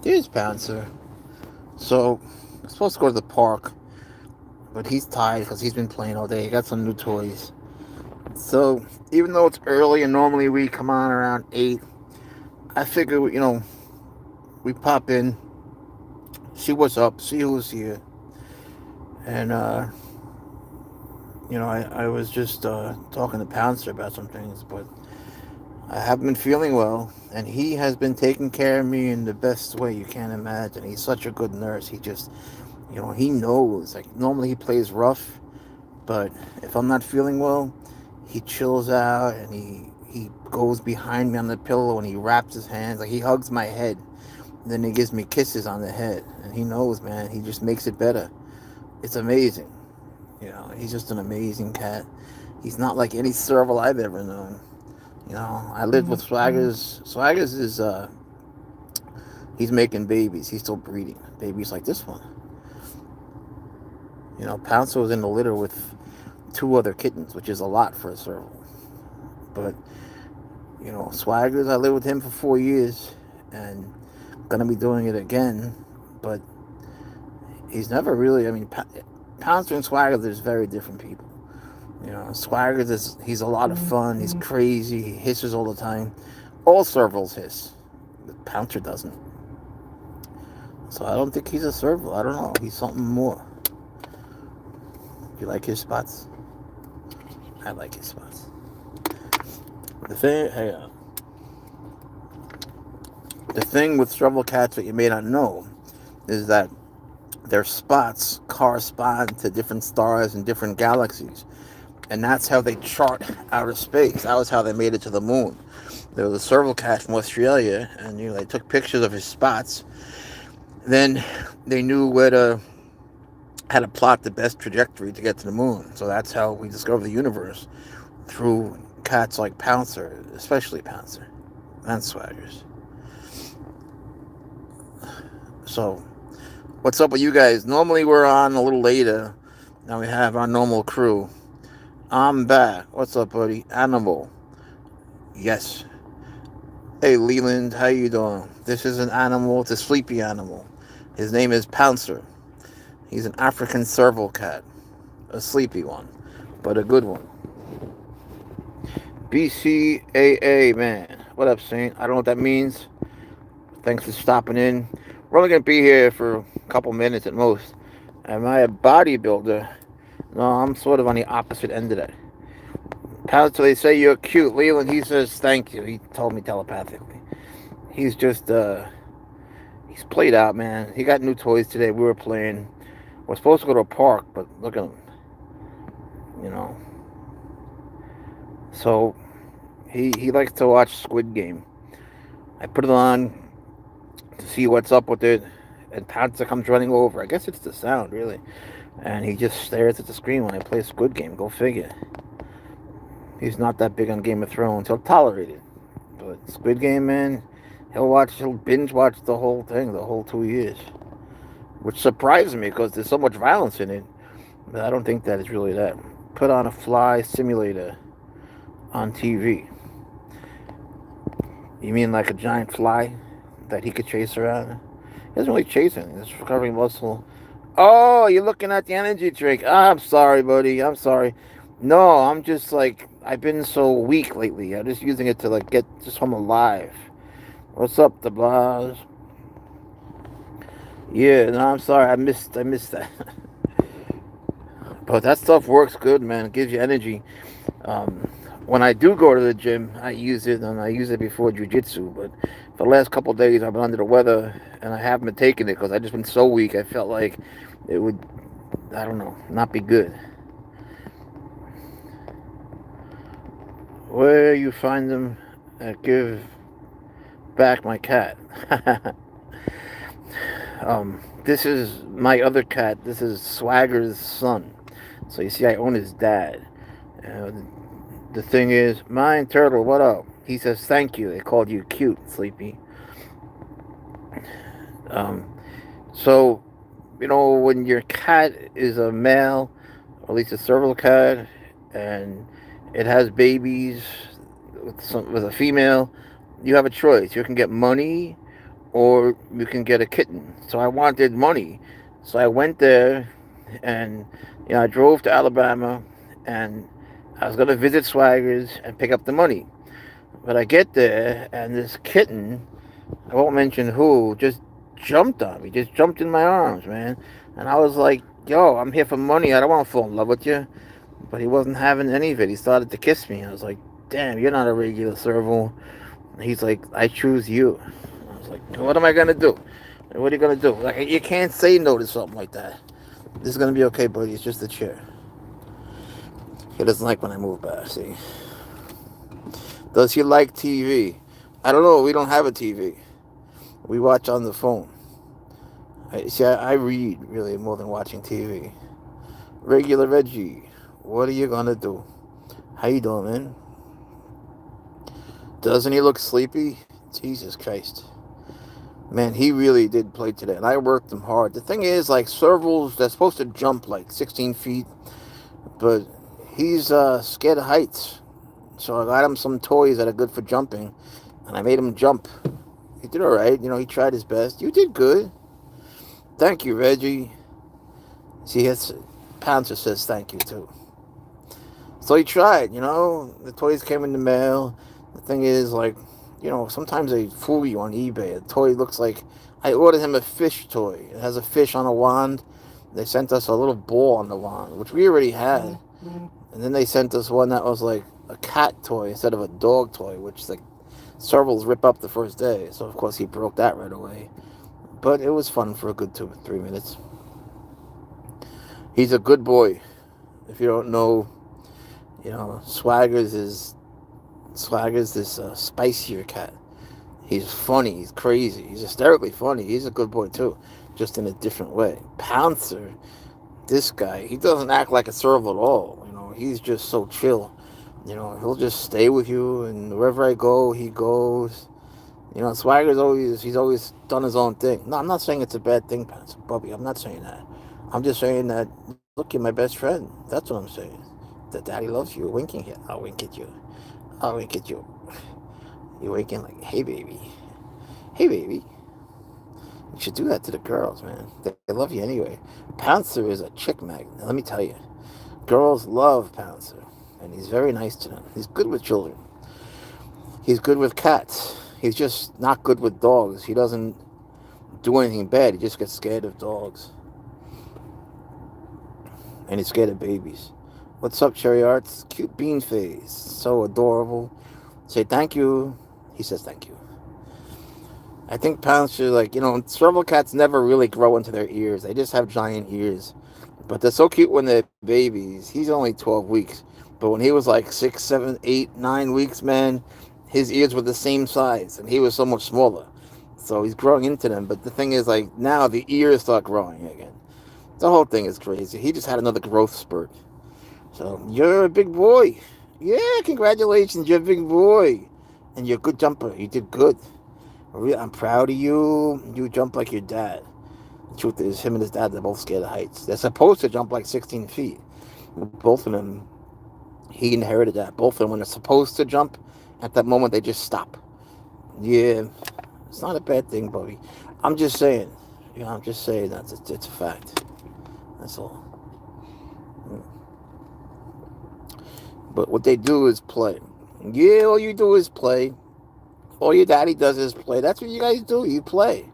Here's Pouncer. So, I'm supposed to go to the park, but he's tired because he's been playing all day. He got some new toys. So, even though it's early and normally we come on around 8, I figure, we pop in, see what's up, see who's here. And, I was just talking to Pouncer about some things, but I haven't been feeling well. And he has been taking care of me in the best way you can imagine. He's such a good nurse. He just, he knows. Like, normally he plays rough, but if I'm not feeling well, he chills out and he goes behind me on the pillow and he wraps his hands, like he hugs my head. And then he gives me kisses on the head. And he knows, man. He just makes it better. It's amazing. He's just an amazing cat. He's not like any serval I've ever known. I lived with Swaggers. Swaggers is he's making babies. He's still breeding babies like this one. Pouncer was in the litter with two other kittens, which is a lot for a serval. But Swaggers, I lived with him for 4 years, and gonna be doing it again. But he's never really. I mean, Pouncer and Swaggers are very different people. Swaggers he's a lot of fun. He's crazy. He hisses all the time. All servals hiss. But Pouncer doesn't. So I don't think he's a serval. I don't know. He's something more. You like his spots? I like his spots. The thing with serval cats that you may not know is that their spots correspond to different stars and different galaxies. And that's how they chart outer space. That was how they made it to the moon. There was a serval cat from Australia, and they took pictures of his spots. Then they knew how to plot the best trajectory to get to the moon. So that's how we discovered the universe, through cats like Pouncer, especially Pouncer and Swaggers. So, what's up with you guys? Normally we're on a little later. Now we have our normal crew. I'm back. What's up, buddy? Animal. Yes. Hey, Leland, how you doing? This is an animal. It's a sleepy animal. His name is Pouncer. He's an African serval cat. A sleepy one, but a good one. BCAA, man. What up, Saint? I don't know what that means. Thanks for stopping in. We're only going to be here for a couple minutes at most. Am I a bodybuilder? No, I'm sort of on the opposite end of that. Pouncer, they say you're cute. Leland, he says thank you. He told me telepathically. He's just, he's played out, man. He got new toys today. We were playing. We're supposed to go to a park, but look at him. So, he likes to watch Squid Game. I put it on to see what's up with it, and Pouncer comes running over. I guess it's the sound, really. And he just stares at the screen when I play Squid Game. Go figure. He's not that big on Game of Thrones. He'll tolerate it. But Squid Game, man, he'll binge watch the whole thing, the whole 2 years. Which surprises me because there's so much violence in it. But I don't think that it's really that. Put on a fly simulator on TV. You mean like a giant fly that he could chase around? He doesn't really chase anything. It's recovering muscle. Oh, you're looking at the energy drink. I'm sorry, buddy. I'm sorry. No, I'm just like, I've been so weak lately. I'm just using it to get just home alive. What's up, the Blas? Yeah, no, I'm sorry. I missed that. But that stuff works good, man. It gives you energy. Um, when I do go to the gym, I use it, and I use it before jujitsu. But for the last couple of days, I've been under the weather, and I haven't been taking it because I just been so weak. I felt like it would, I don't know, not be good. Where you find them, give back my cat. This is my other cat. This is Swagger's son. So you see, I own his dad. Uh, the thing is, mine turtle, what up? He says thank you. They called you cute, Sleepy. Um, so when your cat is a male, or at least a serval cat, and it has babies with a female, you have a choice. You can get money, or you can get a kitten. So I wanted money. So I went there and I drove to Alabama and I was going to visit Swaggers and pick up the money. But I get there and this kitten, I won't mention who, just jumped on me, just jumped in my arms, man. And I was like, yo, I'm here for money. I don't want to fall in love with you. But he wasn't having any of it. He started to kiss me. I was like, damn, you're not a regular Serval. He's like, I choose you. I was like, what am I gonna do? What are you gonna do? Like, you can't say no to something like that. This is gonna be okay, buddy. It's just a chair. He doesn't like when I move back. See? Does he like TV? I don't know. We don't have a TV. We watch on the phone. I read really more than watching TV. Regular Reggie, what are you gonna do? How you doing, man? Doesn't he look sleepy? Jesus Christ. Man, he really did play today, and I worked him hard. The thing is, like, Servals, they're supposed to jump like 16 feet, but he's scared of heights. So I got him some toys that are good for jumping, and I made him jump. He did all right. He tried his best. You did good. Thank you, Reggie. See, Pouncer says thank you, too. So he tried. The toys came in the mail. The thing is, like, sometimes they fool you on eBay. The toy looks like... I ordered him a fish toy. It has a fish on a wand. They sent us a little ball on the wand, which we already had. And then they sent us one that was like a cat toy instead of a dog toy, which like Servals rip up the first day. So of course he broke that right away. But it was fun for a good 2 or 3 minutes. He's a good boy. If you don't know, Swaggers is this spicier cat. He's funny. He's crazy. He's hysterically funny. He's a good boy too, just in a different way. Pouncer, this guy, he doesn't act like a Serval at all. He's just so chill. He'll just stay with you, and wherever I go, he goes. He's always done his own thing. No, I'm not saying it's a bad thing, Pouncer, Bubby. I'm not saying that. I'm just saying that, look, you're my best friend. That's what I'm saying. That daddy loves you. Winking here. I'll wink at you. I'll wink at you. You're winking like, hey, baby. Hey, baby. You should do that to the girls, man. They love you anyway. Pouncer is a chick magnet. Let me tell you. Girls love Pouncer. And he's very nice to them. He's good with children. He's good with cats. He's just not good with dogs. He doesn't do anything bad. He just gets scared of dogs. And he's scared of babies. What's up, Cherry Arts? Cute bean face. So adorable. Say thank you. He says thank you. I think Pouncer, Serval cats never really grow into their ears. They just have giant ears. But they're so cute when they're babies. He's only 12 weeks. But when he was like 6, 7, 8, 9 weeks, man, his ears were the same size. And he was so much smaller. So he's growing into them. But the thing is, now the ears start growing again. The whole thing is crazy. He just had another growth spurt. So, you're a big boy. Yeah, congratulations. You're a big boy. And you're a good jumper. You did good. I'm proud of you. You jump like your dad. The truth is, him and his dad, they're both scared of heights. They're supposed to jump like 16 feet. Both of them, he inherited that. Both of them, when they're supposed to jump, at that moment, they just stop. Yeah, it's not a bad thing, Bobby. I'm just saying. I'm just saying that it's a fact. That's all. But what they do is play. Yeah, all you do is play. All your daddy does is play. That's what you guys do. You play.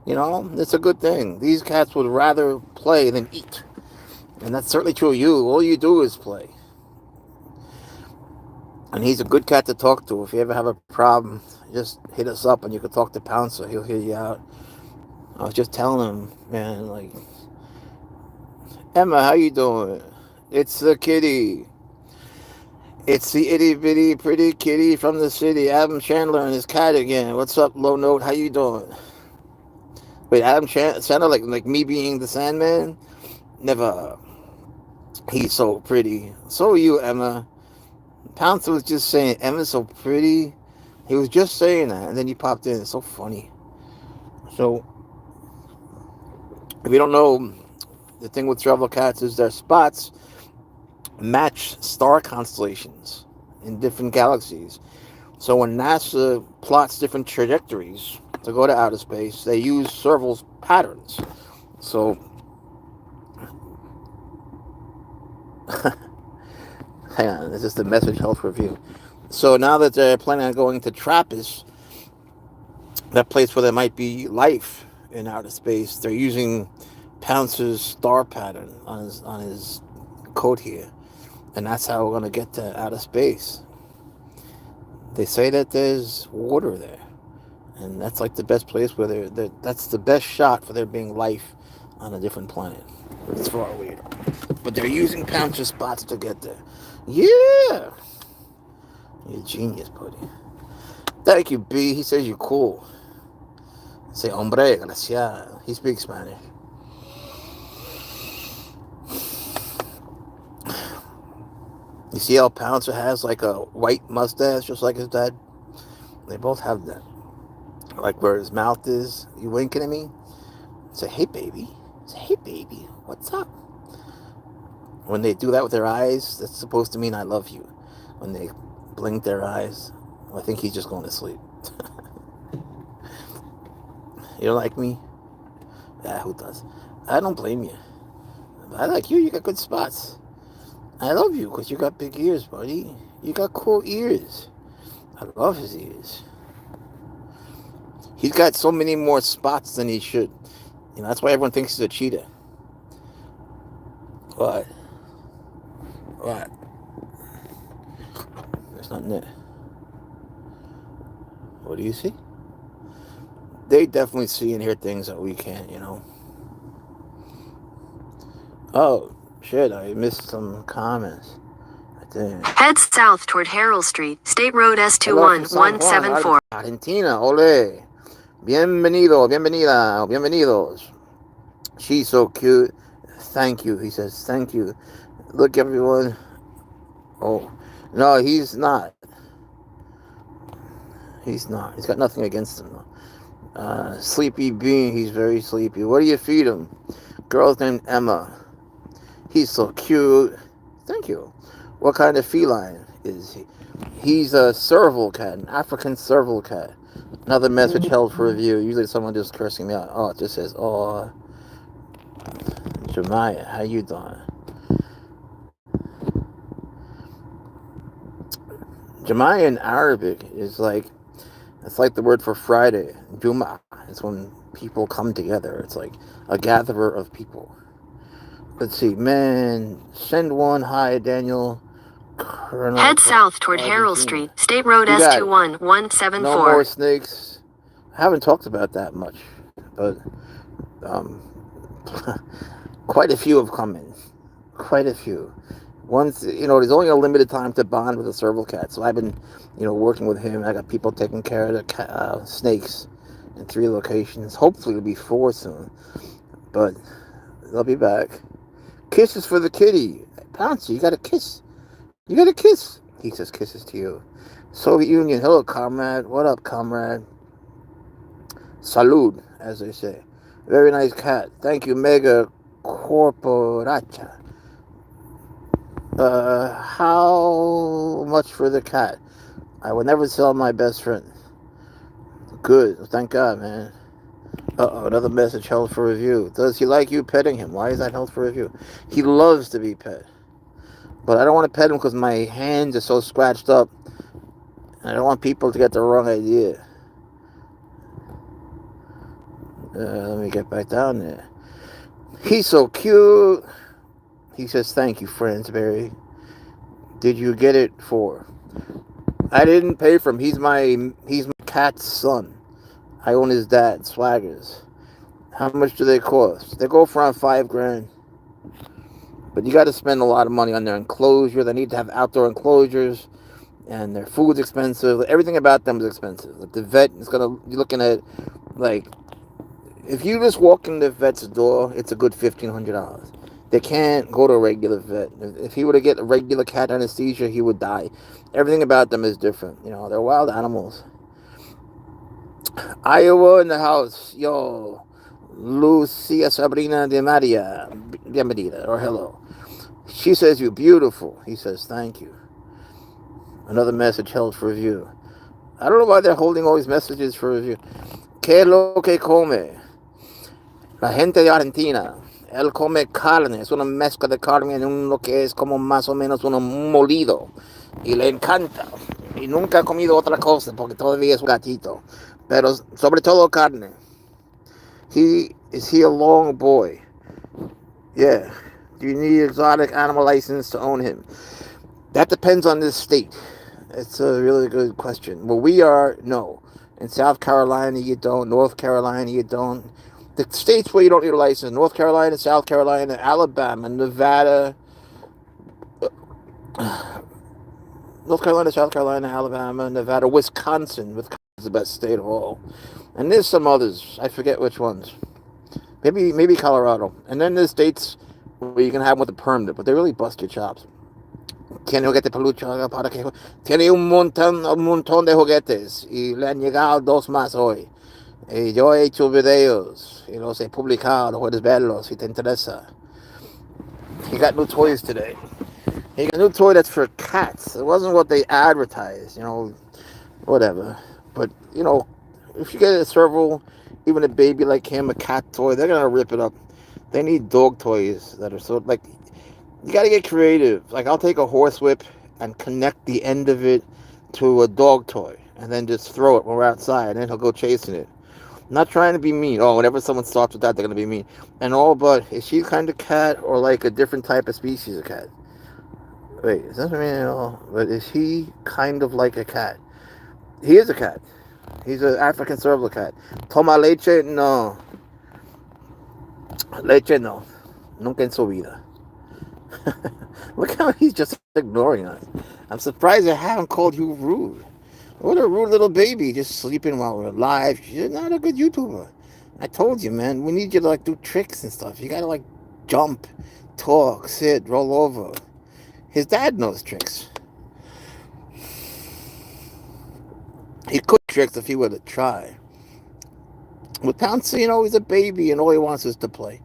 It's a good thing. These cats would rather play than eat. And that's certainly true of you. All you do is play. And he's a good cat to talk to. If you ever have a problem, just hit us up and you can talk to Pouncer. He'll hear you out. I was just telling him, man, Emma, how you doing? It's the kitty. It's the itty bitty pretty kitty from the city, Adam Chandler and his cat again. What's up, Low Note? How you doing? Wait, Adam Chandler, like me being the Sandman? Never. He's so pretty. So are you, Emma. Pouncer was just saying, Emma's so pretty. He was just saying that, and then he popped in. It's so funny. So, if you don't know, the thing with Serval cats is their spots match star constellations in different galaxies. So when NASA plots different trajectories, to go to outer space, they use Serval's patterns. So, hang on, this is the message health review. So now that they're planning on going to Trappist, that place where there might be life in outer space, they're using Pouncer's star pattern on his coat here, and that's how we're gonna get to outer space. They say that there's water there, and that's like the best place where that's the best shot for there being life on a different planet. It's far away, but they're using Pouncer spots to get there. Yeah, you're a genius, buddy. Thank you, B. He says you're cool. Say hombre, gracias. He speaks Spanish. You see how Pouncer has like a white mustache, just like his dad? They both have that. Like where his mouth is. You winking at me? Say, hey, baby. Say, hey, baby. What's up? When they do that with their eyes, that's supposed to mean I love you. When they blink their eyes, I think he's just going to sleep. You don't like me? Yeah, who does? I don't blame you. I like you. You got good spots. I love you because you got big ears, buddy. You got cool ears. I love his ears. He's got so many more spots than he should. You know, that's why everyone thinks he's a cheetah. What? What? There's nothing there. What do you see? They definitely see and hear things that we can't, you know. Oh, shit, I missed some comments. Head south toward Harold Street, State Road S21174. Argentina, ole. Bienvenido, bienvenida, bienvenidos. She's so cute. Thank you, he says, thank you. Look, everyone. Oh, no, he's not. He's not. He's got nothing against him, though. Sleepy Bean, he's very sleepy. What do you feed him? Girl's named Emma. He's so cute. Thank you. What kind of feline is he? He's a Serval cat, an African Serval cat. Another message held for review. Usually someone just cursing me out. Oh, it just says, oh, Jemiah, how you doing? Jemiah in Arabic is like, it's like the word for Friday. Juma. It's when people come together. It's like a gatherer of people. Let's see, man. Send one. Hi, Daniel. Colonel. Head south toward Harold Street, State Road S21174. No more snakes. I haven't talked about that much, but quite a few have come in. Quite a few. Once, you know, there's only a limited time to bond with a Serval cat, so I've been, you know, working with him. I got people taking care of the snakes in 3 locations. Hopefully it'll be 4 soon, but they'll be back. Kisses for the kitty. Pouncer, you got a kiss. You got a kiss. He says kisses to you. Soviet Union. Hello, comrade. What up, comrade? Salud, as they say. Very nice cat. Thank you, Mega Corporacha. How much for the cat? I would never sell my best friend. Good. Thank God, man. Uh-oh, another message held for review. Does he like you petting him? Why is that held for review? He loves to be pet. But I don't want to pet him because my hands are so scratched up. And I don't want people to get the wrong idea. Let me get back down there. He's so cute. He says, thank you, Fransberry. Did you get it for? I didn't pay for him. He's my cat's son. I own his dad, Swaggers. How much do they cost? They go for around $5,000. But you got to spend a lot of money on their enclosure. They need to have outdoor enclosures. And their food's expensive. Everything about them is expensive. Like the vet is going to be looking at, like, if you just walk in the vet's door, it's a good $1,500. They can't go to a regular vet. If he were to get a regular cat anesthesia, he would die. Everything about them is different. You know, they're wild animals. Iowa in the house. Yo. Lucia Sabrina de Maria. Bienvenida. Or hello. She says you're beautiful. He says thank you. Another message held for review. I don't know why they're holding all these messages for review. ¿Qué es lo que come? La gente de Argentina, él come carne, es una mezcla de carne en lo que es como más o menos un molido. Y le encanta. Y nunca ha comido otra cosa porque todavía es un gatito. Pero sobre todo carne. Is he a long boy? Yeah. Do you need exotic animal license to own him? That depends on this state. It's a really good question. Where we are, no. In South Carolina, you don't. North Carolina, you don't. The states where you don't need a license: North Carolina, South Carolina, Alabama, Nevada, North Carolina, South Carolina, Alabama, Nevada, Wisconsin. Wisconsin is the best state of all. And there's some others. I forget which ones. Maybe Colorado. And then there's states where you can have them with a permit, but they really bust your chops. Tiene juguete peluche para que tiene un montón de juguetes y le han llegado dos más hoy. Y yo he hecho videos y los he publicado, puedes verlos si te interesa. He got new toys today. He got a new toy that's for cats. It wasn't what they advertised, whatever. But, if you get a Serval, even a baby like him, a cat toy, they're going to rip it up. They need dog toys that are you got to get creative. Like, I'll take a horsewhip and connect the end of it to a dog toy and then just throw it when we're outside, and then he'll go chasing it. I'm not trying to be mean. Oh, whenever someone starts with that, they're going to be mean. And all, but is she kind of cat or like a different type of species of cat? Wait, is that mean at all? But is he kind of like a cat? He is a cat. He's an African Serval cat. Toma leche? No. Leche, no. Nunca en su vida. Look how he's just ignoring us. I'm surprised I haven't called you rude. What a rude little baby, just sleeping while we're live. You're not a good YouTuber. I told you, man. We need you to do tricks and stuff. You gotta jump, talk, sit, roll over. His dad knows tricks. He could tricks if he were to try. With Pouncer, he's a baby and all he wants is to play.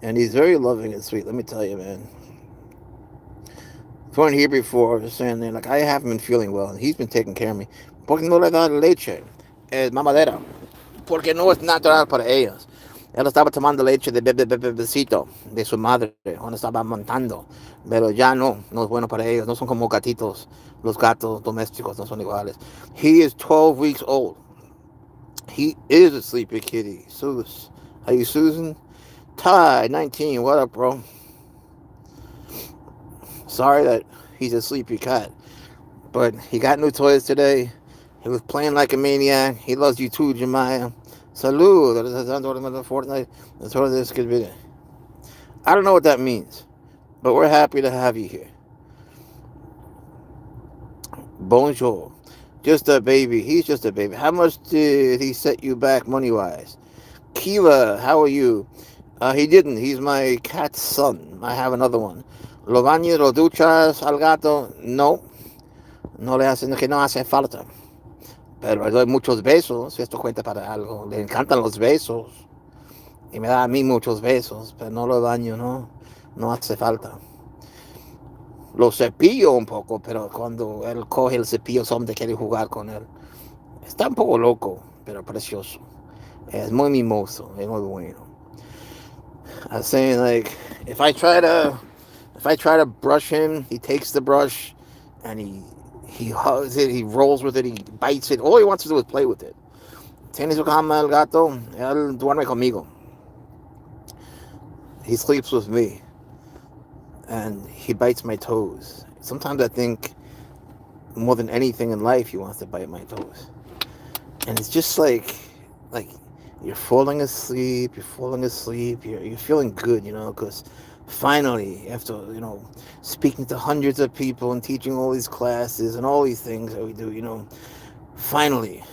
And he's very loving and sweet, let me tell you, man. If you weren't here before, I was saying there, I haven't been feeling well, and he's been taking care of me. Porque no le da leche, es mamadera. Porque no es natural para ellos. Él estaba tomando leche de bebecito de su madre, cuando estaba montando. Pero ya no es bueno para ellos. No son como gatitos. Los gatos domésticos no son iguales. He is 12 weeks old. He is a sleepy kitty. Sus. Are you Susan? Ty, 19. What up, bro? Sorry that he's a sleepy cat. But he got new toys today. He was playing like a maniac. He loves you too, Jemiah. Salud. Fortnite. I don't know what that means. But we're happy to have you here. Bonjour. Just a baby. He's just a baby. How much did he set you back money-wise? Kiva, how are you? He didn't. He's my cat's son. I have another one. ¿Lo bañas, lo duchas al gato? No. No le hacen, que no hace falta. Pero le doy muchos besos, si esto cuenta para algo. Le encantan los besos. Y me da a mí muchos besos, pero no lo baño, no. No hace falta. Lo cepillo un poco, pero cuando él coge el cepillo, solamente quiere jugar con él. Está un poco loco, pero precioso. Es muy mimoso, es muy bueno. I was saying, if I try to brush him, he takes the brush and he hugs it, he rolls with it, he bites it. All he wants to do is play with it. Tiene su cama el gato, él duerme conmigo. He sleeps with me. And he bites my toes. Sometimes I think more than anything in life he wants to bite my toes. And it's just like you're falling asleep, you're feeling good, because finally, after, speaking to hundreds of people and teaching all these classes and all these things that we do, finally,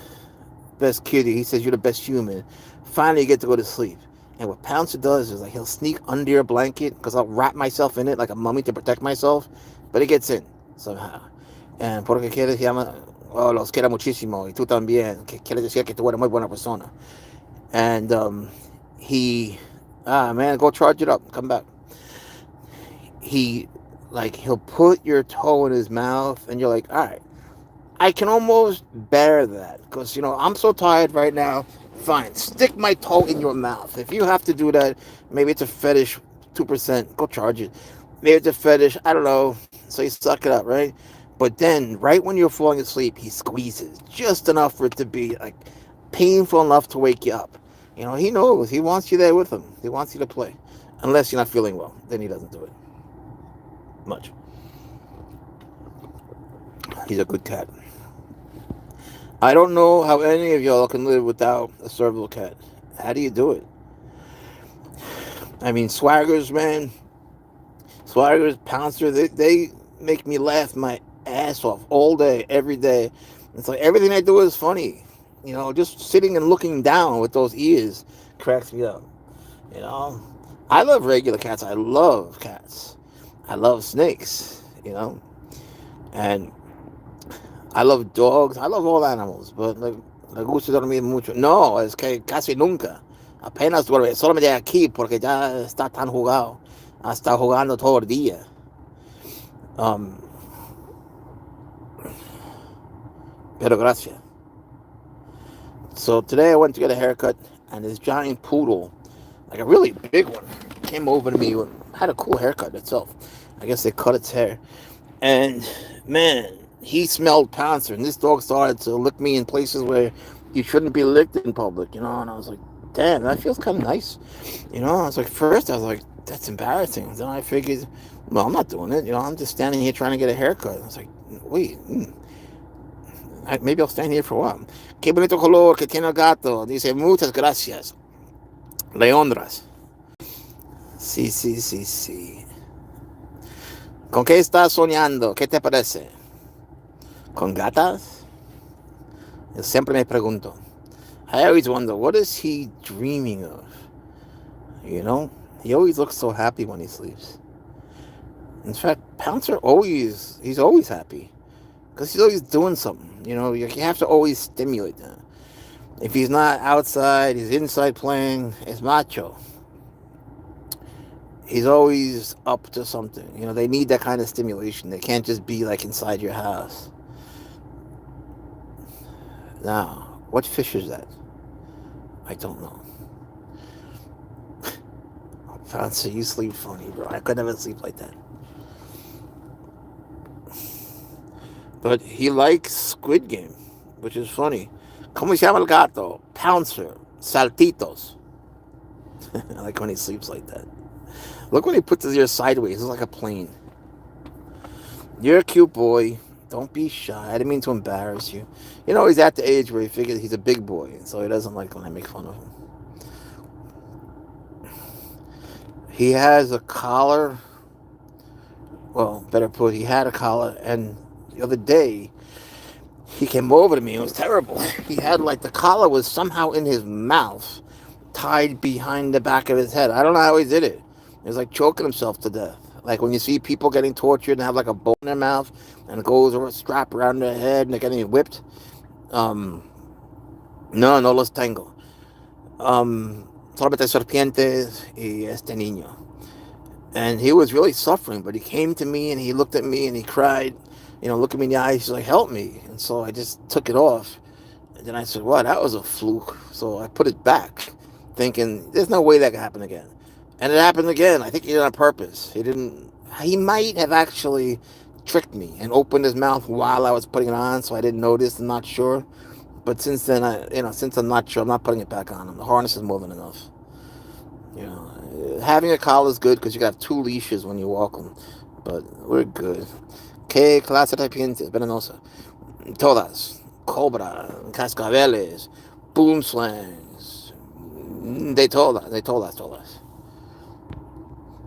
best kitty, he says you're the best human, finally you get to go to sleep. And what Pouncer does is he'll sneak under your blanket because I'll wrap myself in it like a mummy to protect myself, but it gets in somehow. And porque quiere se llama, los quiero muchísimo, y tú también, que quiere decir que tú eres muy buena persona. And man, go charge it up, come back. He'll put your toe in his mouth, and you're like, all right, I can almost bear that because, I'm so tired right now Fine, stick my toe in your mouth. If you have to do that, maybe it's a fetish, 2%, go charge it. Maybe it's a fetish, I don't know, so you suck it up, right? But then, right when you're falling asleep, he squeezes just enough for it to be like painful enough to wake you up. He knows. He wants you there with him. He wants you to play. Unless you're not feeling well, then he doesn't do it much. He's a good cat. I don't know how any of y'all can live without a Serval cat. How do you do it? I mean, Swaggers, man. Swaggers, Pouncer, they make me laugh my ass off all day, every day. It's like everything they do is funny. Just sitting and looking down with those ears cracks me up. You know, I love regular cats. I love cats. I love snakes. And I love dogs. I love all animals. But me gusta dormir mucho. No, es que casi nunca. Apenas duerme. Solamente aquí porque ya está tan jugado. Está jugando todo el día. Pero gracias. So today I went to get a haircut, and this giant poodle, like a really big one, came over to me and had a cool haircut itself. I guess they cut its hair. And man, he smelled Pouncer, and this dog started to lick me in places where you shouldn't be licked in public, and I was like, damn, that feels kind of nice. I was like, first I was like, that's embarrassing. Then I figured, well, I'm not doing it. I'm just standing here trying to get a haircut. I was like, wait, maybe I'll stand here for a while. Qué bonito color que tiene el gato. Dice, muchas gracias. Leondras. Sí, sí, sí, sí. ¿Con qué estás soñando? ¿Qué te parece? ¿Con gatas? Yo siempre me pregunto. I always wonder, what is he dreaming of? He always looks so happy when he sleeps. In fact, Pouncer he's always happy. Because he's always doing something. You have to always stimulate that. If he's not outside, he's inside playing, it's macho. He's always up to something. They need that kind of stimulation. They can't just be like inside your house. Now, what fish is that? I don't know. Pouncer, you sleep funny, bro. I could never sleep like that. But he likes Squid Game, which is funny. ¿Cómo se llama el gato? Pouncer. Saltitos. I like when he sleeps like that. Look when he puts his ears sideways. It's like a plane. You're a cute boy. Don't be shy. I didn't mean to embarrass you. He's at the age where he figures he's a big boy, so he doesn't like when I make fun of him. He has a collar. Well, better put, he had a collar, and the other day, he came over to me. It was terrible. He had the collar was somehow in his mouth, tied behind the back of his head. I don't know how he did it. He was choking himself to death. Like when you see people getting tortured and have a bone in their mouth, and it goes or a strap around their head and they're getting whipped. No los tengo. Solamente serpientes y este niño. And he was really suffering, but he came to me and he looked at me and he cried, look at me in the eyes. He's like, help me. And so I just took it off. And then I said, what? That was a fluke. So I put it back, thinking, there's no way that could happen again. And it happened again. I think he did it on purpose. He might have actually tricked me and opened his mouth while I was putting it on, so I didn't notice. I'm not sure. But since then, since I'm not sure, I'm not putting it back on him. The harness is more than enough. Having a collar is good because you got 2 leashes when you walk them. But we're good. ¿Qué clase de serpientes venenosa? Todas. Cobra, cascabeles, boom slangs. De todas.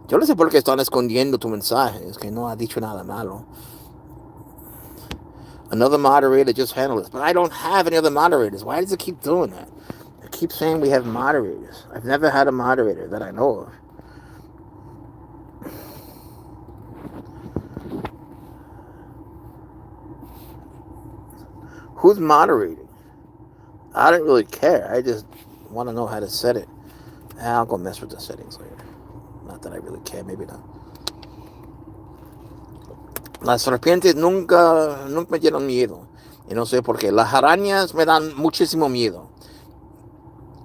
Yo no sé por qué están escondiendo tu mensaje. Es que no ha dicho nada malo. Another moderator just handled this. But I don't have any other moderators. Why does it keep doing that? It keeps saying we have moderators. I've never had a moderator that I know of. Who's moderating? I don't really care. I just want to know how to set it. I'll go mess with the settings later. Not that I really care. Maybe not. Las serpientes nunca me dieron miedo. Y no sé por qué. Las arañas me dan muchísimo miedo.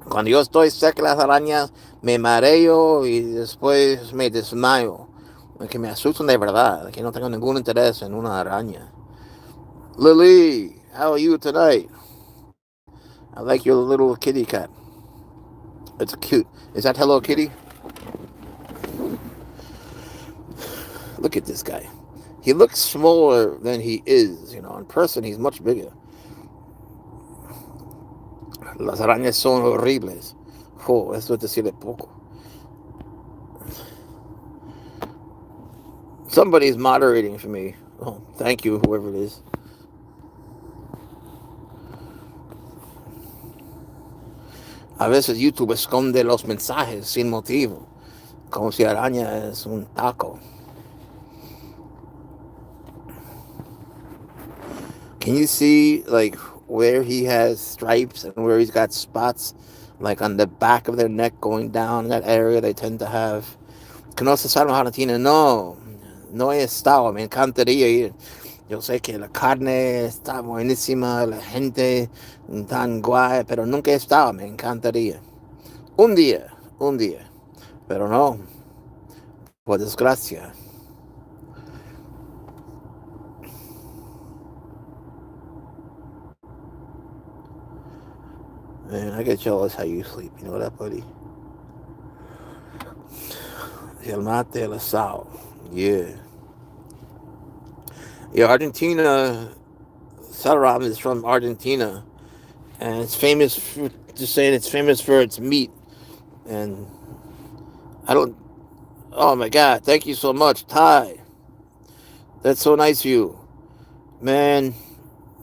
Cuando yo estoy cerca de las arañas, me mareo y después me desmayo. Que me asustan de verdad, que no tengo ningún interés en una araña. Lily, how are you tonight? I like your little kitty cat. It's cute. Is that Hello Kitty? Look at this guy. He looks smaller than he is. In person he's much bigger. Las arañas son horribles. Oh, eso es decirle poco. Somebody's moderating for me. Oh, thank you, whoever it is. A veces YouTube esconde los mensajes sin motivo, como si araña es un taco. Can you see like where he has stripes and where he's got spots, like on the back of their neck going down in that area? They tend to have. ¿Conoces algo Argentina? No, no he estado. Me encantaría ir. Yo sé que la carne está buenísima, la gente tan guay, pero nunca he estado. Me encantaría. Un día, pero no, por desgracia. Man, I get jealous how you sleep. You know that, buddy? El mate, el asado. Yeah. Yeah, Argentina, Serval is from Argentina. And it's famous for, just saying it's famous for its meat. And I don't, oh my God, thank you so much, Ty. That's so nice of you. Man,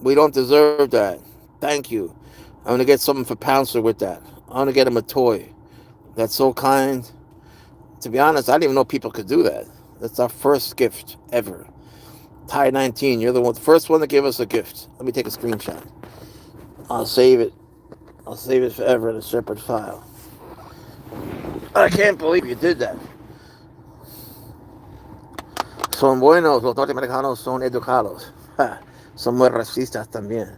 we don't deserve that. Thank you. I'm going to get something for Pouncer with that. I'm going to get him a toy. That's so kind. To be honest, I didn't even know people could do that. That's our first gift ever. Ty 19, you're the first one to give us a gift. Let me take a screenshot. I'll save it. I'll save it forever in a separate file. I can't believe you did that. Son buenos, los norteamericanos son educados. Ja, son muy racistas también.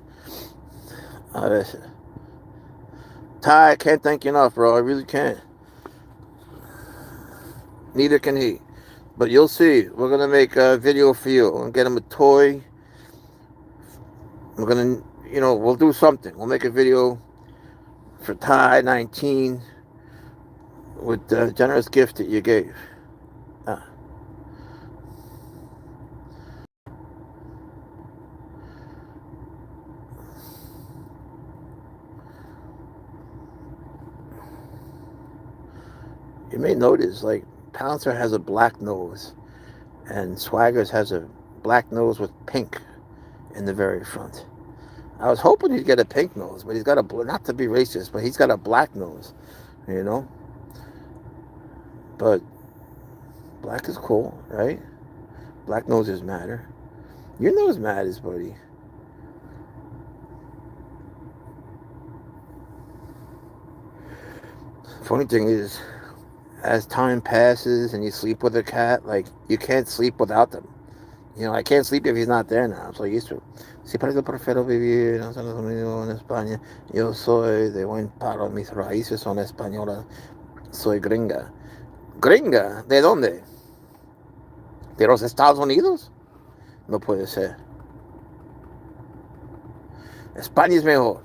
A veces. Ty, I can't thank you enough, bro. I really can't. Neither can he. But you'll see. We're going to make a video for you. We're going to get him a toy. We're going to, we'll do something. We'll make a video for Ty 19 with the generous gift that you gave. Ah. You may notice, like, Pouncer has a black nose, and Swaggers has a black nose with pink in the very front. I was hoping he'd get a pink nose, but he's got not to be racist, but he's got a black nose, But black is cool, right? Black noses matter. Your nose matters, buddy. Funny thing is, as time passes and you sleep with a cat, like, you can't sleep without them. I can't sleep if he's not there now. I'm so used to it. Si para eso prefiero vivir en Estados Unidos, en España. Yo soy de buen paro, mis raíces son españolas. Soy gringa. ¿Gringa? ¿De dónde? ¿De los Estados Unidos? No puede ser. España es mejor.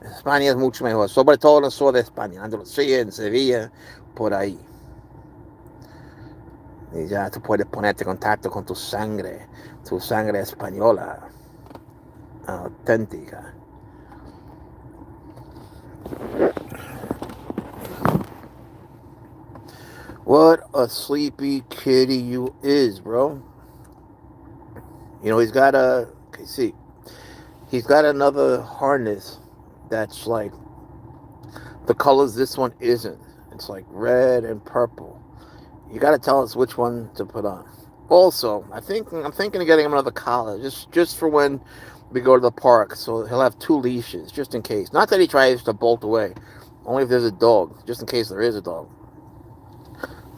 España es mucho mejor. Sobre todo el sur de España. Andalucía, en Sevilla, por ahí. Y ya tú puedes ponerte en contacto con tu sangre española, auténtica. What a sleepy kitty you is, bro. He's got he's got another harness that's like the colors this one isn't. It's like red and purple. You got to tell us which one to put on. Also, I'm thinking of getting him another collar, just for when we go to the park. So he'll have 2 leashes, just in case. Not that he tries to bolt away, only if there's a dog, just in case there is a dog.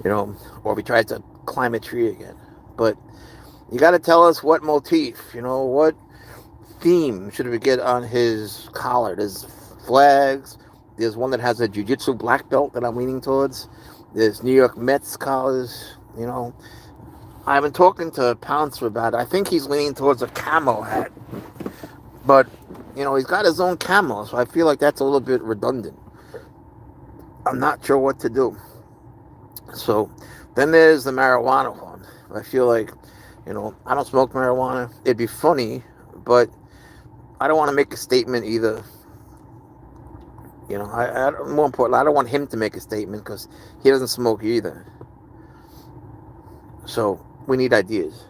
Or if he tries to climb a tree again. But you got to tell us what motif, what theme should we get on his collar? There's flags, There's one that has a jiu-jitsu black belt that I'm leaning towards. There's New York Mets collars. I've been talking to Pouncer about it. I think he's leaning towards a camo hat. But, he's got his own camo, so I feel like that's a little bit redundant. I'm not sure what to do. So, then there's the marijuana one. I feel like, I don't smoke marijuana. It'd be funny, but I don't want to make a statement either. More importantly, I don't want him to make a statement because he doesn't smoke either. So, we need ideas.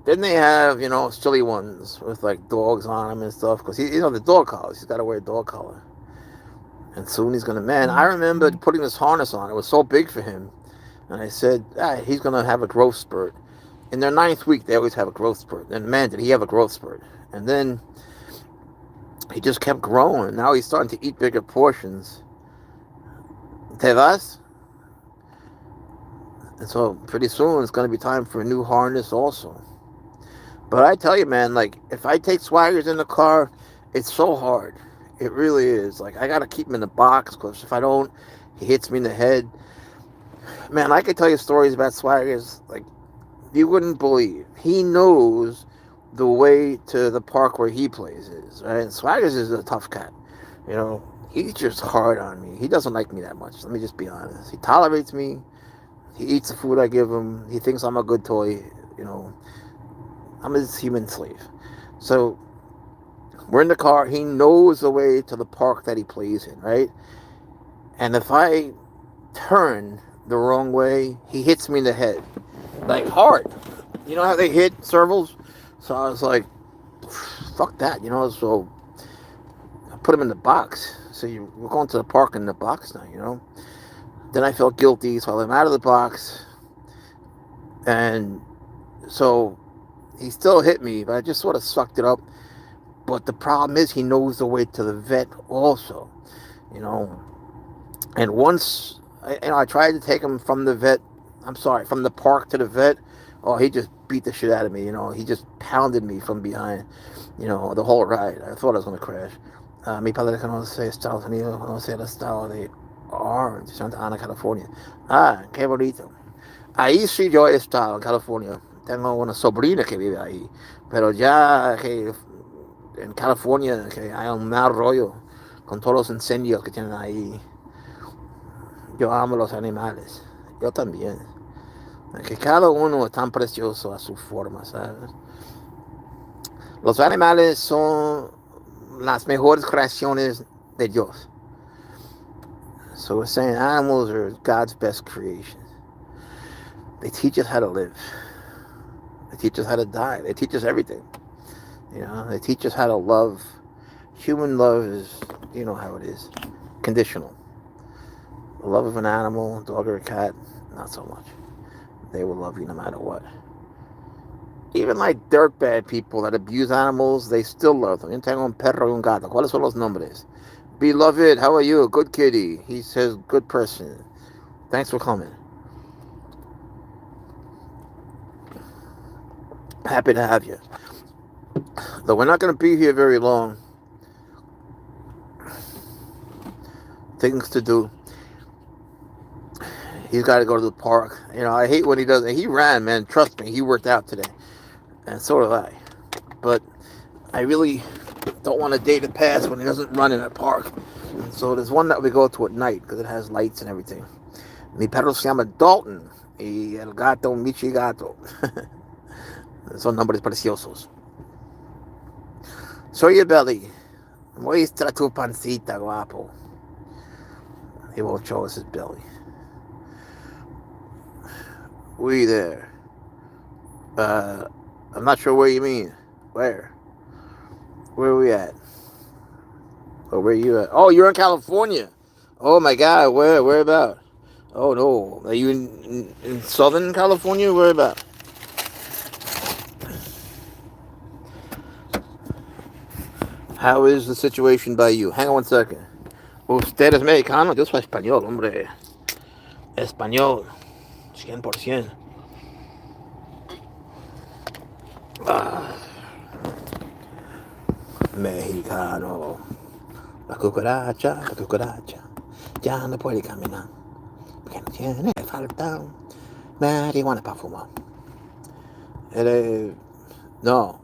Then they have, silly ones with like dogs on them and stuff. Because the dog collars. He's got to wear a dog collar. And soon he's gonna. Man, I remember putting this harness on. It was so big for him, and I said, he's gonna have a growth spurt. In their 9th week, they always have a growth spurt. And man, did he have a growth spurt! And then he just kept growing. Now he's starting to eat bigger portions. Te vas? And so pretty soon it's gonna be time for a new harness also. But I tell you, man, like, if I take Swaggers in the car, it's so hard. It really is. Like, I got to keep him in the box, because if I don't, he hits me in the head. Man, I could tell you stories about Swaggers, like, you wouldn't believe. He knows the way to the park where he plays is, right? And Swaggers is a tough cat. He's just hard on me. He doesn't like me that much. Let me just be honest. He tolerates me. He eats the food I give him. He thinks I'm a good toy. I'm his human slave. So we're in the car. He knows the way to the park that he plays in, right? And if I turn the wrong way, he hits me in the head. Like, hard. You know how they hit Servals? So I was like, fuck that, So I put him in the box. So we're going to the park in the box now, Then I felt guilty, so I'm out of the box. And so he still hit me, but I just sort of sucked it up. But the problem is he knows the way to the vet also, And once, I tried to take him from the park to the vet. Oh, he just beat the shit out of me, He just pounded me from behind, the whole ride. I thought I was going to crash. Mi padre conoce Estados Unidos, conoce el estado de Orange, Santa Ana, California. Ah, qué bonito. Ahí sí yo he estado, en California. Tengo una sobrina que vive ahí. Pero ya que en California que hay un mal rollo con todos los incendios que tienen ahí. Yo amo los animales. Yo también. Que cada uno es tan precioso a su forma, ¿sabes? Los animales son las mejores creaciones de Dios. So we're saying animals are God's best creations. They teach us how to live. They teach us how to die. They teach us everything. They teach us how to love. Human love is, how it is, conditional. The love of an animal, a dog or a cat, not so much. They will love you no matter what. Even like dirtbag people that abuse animals, they still love them. Yo tengo un perro y un gato. ¿Cuáles son los nombres? Beloved, how are you? Good kitty. He says, good person. Thanks for coming. Happy to have you. Though we're not going to be here very long. Things to do. He's got to go to the park. I hate when he does it. He ran, man. Trust me, he worked out today. And so did I. But I really don't want a day to pass when he doesn't run in a park. And so there's one that we go to at night because it has lights and everything. Mi perro se llama Dalton. Y el gato, Michi Gato. Son nombres preciosos. Soy your belly. Muestra tu pancita, guapo. He won't show us his belly. We there. I'm not sure where you mean. Where? Where are we at? Or where are you at? Oh, you're in California. Oh my God, where about? Oh no, are you in Southern California? Where about? How is the situation by you? Hang on one second. Usted es mexicano, yo soy español, hombre. Español, 100%. Mexicano. la cucaracha, ya no puede caminar, porque no tiene falta marihuana para fumar. No.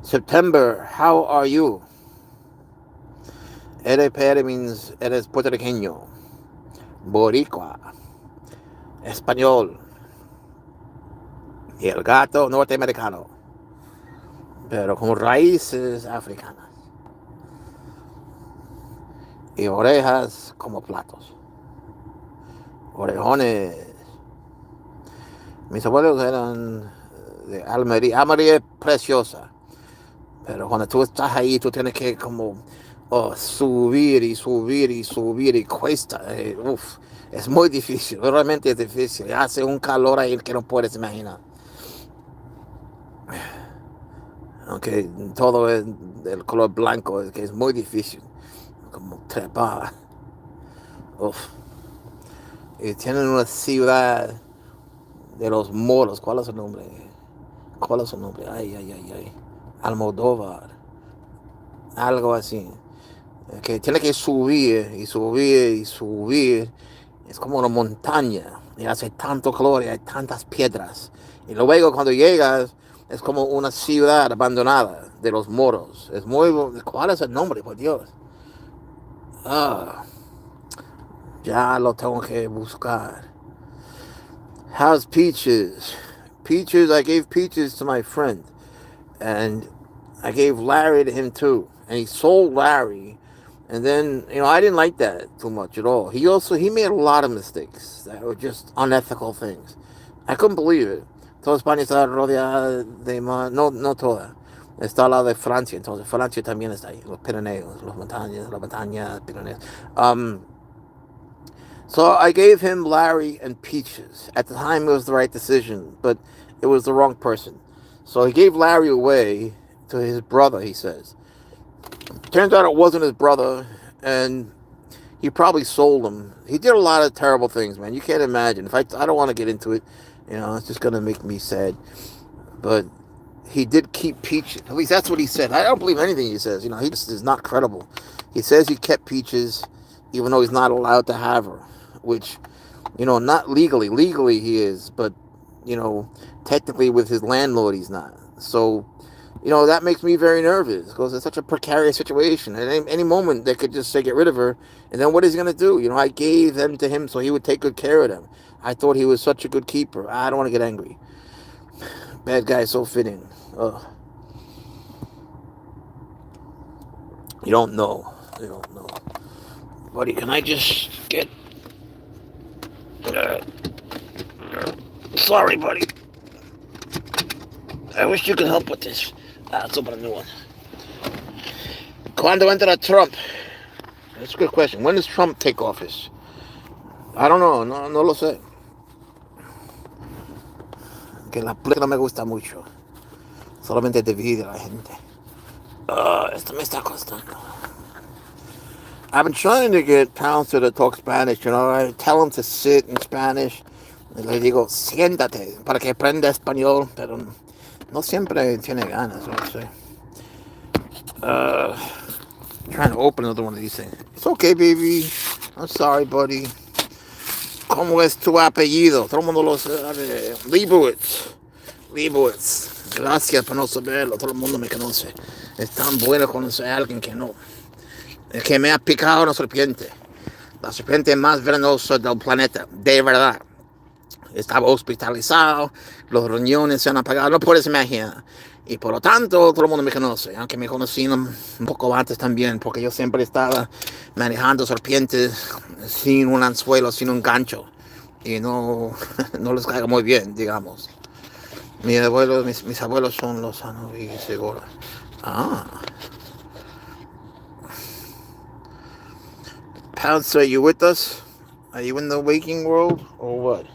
September, how are you? Pere means eres puertorriqueño, boricua, español, y el gato norteamericano, pero con raíces africanas y orejas como platos, orejones. Mis abuelos eran de Almería. Almería es preciosa, pero cuando tú estás ahí, tú tienes que como subir y subir y subir y cuesta. Es muy difícil, realmente es difícil. Hace un calor ahí que no puedes imaginar. Aunque todo es del color blanco, es que es muy difícil. Como trepar. Uf. Y tienen una ciudad de los moros. ¿Cuál es su nombre? ¿Cuál es su nombre? Ay. Almodóvar. Algo así. Que tiene que subir y subir y subir. Es como una montaña. Y hace tanto calor y hay tantas piedras. Y luego cuando llegas, es como una ciudad abandonada de los moros. Es muy... ¿Cuál es el nombre, por Dios? Ya lo tengo que buscar. How's Peaches? Peaches, I gave Peaches to my friend. And I gave Larry to him too. And he sold Larry. And then, I didn't like that too much at all. He made a lot of mistakes that were just unethical things. I couldn't believe it. Toda España está rodeada de mar. No toda. Está al lado de Francia. Entonces, Francia también está ahí. Los Pirineos, las montañas, Pirineos. So I gave him Larry and Peaches. At the time, it was the right decision, but it was the wrong person. So he gave Larry away to his brother, he says. Turns out it wasn't his brother, and he probably sold him. He did a lot of terrible things, man. You can't imagine. I don't want to get into it. It's just going to make me sad. But he did keep Peaches. At least that's what he said. I don't believe anything he says. He just is not credible. He says he kept Peaches, even though he's not allowed to have her. Which, not legally. Legally he is, but, technically with his landlord he's not. So, that makes me very nervous because it's such a precarious situation. At any moment, they could just say, get rid of her. And then what is he going to do? I gave them to him so he would take good care of them. I thought he was such a good keeper. I don't want to get angry. Bad guy, so fitting. Ugh. You don't know. Buddy, can I just get... Sorry, buddy. I wish you could help with this. Let's open a new one. ¿Cuándo entra Trump? That's a good question. When does Trump take office? I don't know. No lo sé. Que la política no me gusta mucho. Solamente divide a la gente. Esto me está costando. I've been trying to get Pouncer to talk Spanish, I tell him to sit in Spanish. Y le digo, siéntate, para que aprenda español, pero no siempre tiene ganas, no sé. Trying to open another one of these things. It's okay, baby. I'm sorry, buddy. ¿Cómo es tu apellido? Todo el mundo lo sabe. Leibowitz. Gracias por no saberlo. Todo el mundo me conoce. Es tan bueno conocer a alguien que no. Es que me ha picado una serpiente. La serpiente más venenosa del planeta. De verdad. Estaba hospitalizado. Los riñones se han apagado. No puedes imaginar. Y por lo tanto, todo el mundo me conoce. Aunque me conocían un poco antes también. Porque yo siempre estaba manejando serpientes sin un anzuelo, sin un gancho. Y no les caiga muy bien, digamos. Mis abuelos son los sanos y seguros. Pouncer, are you with us? Are you in the waking world or what?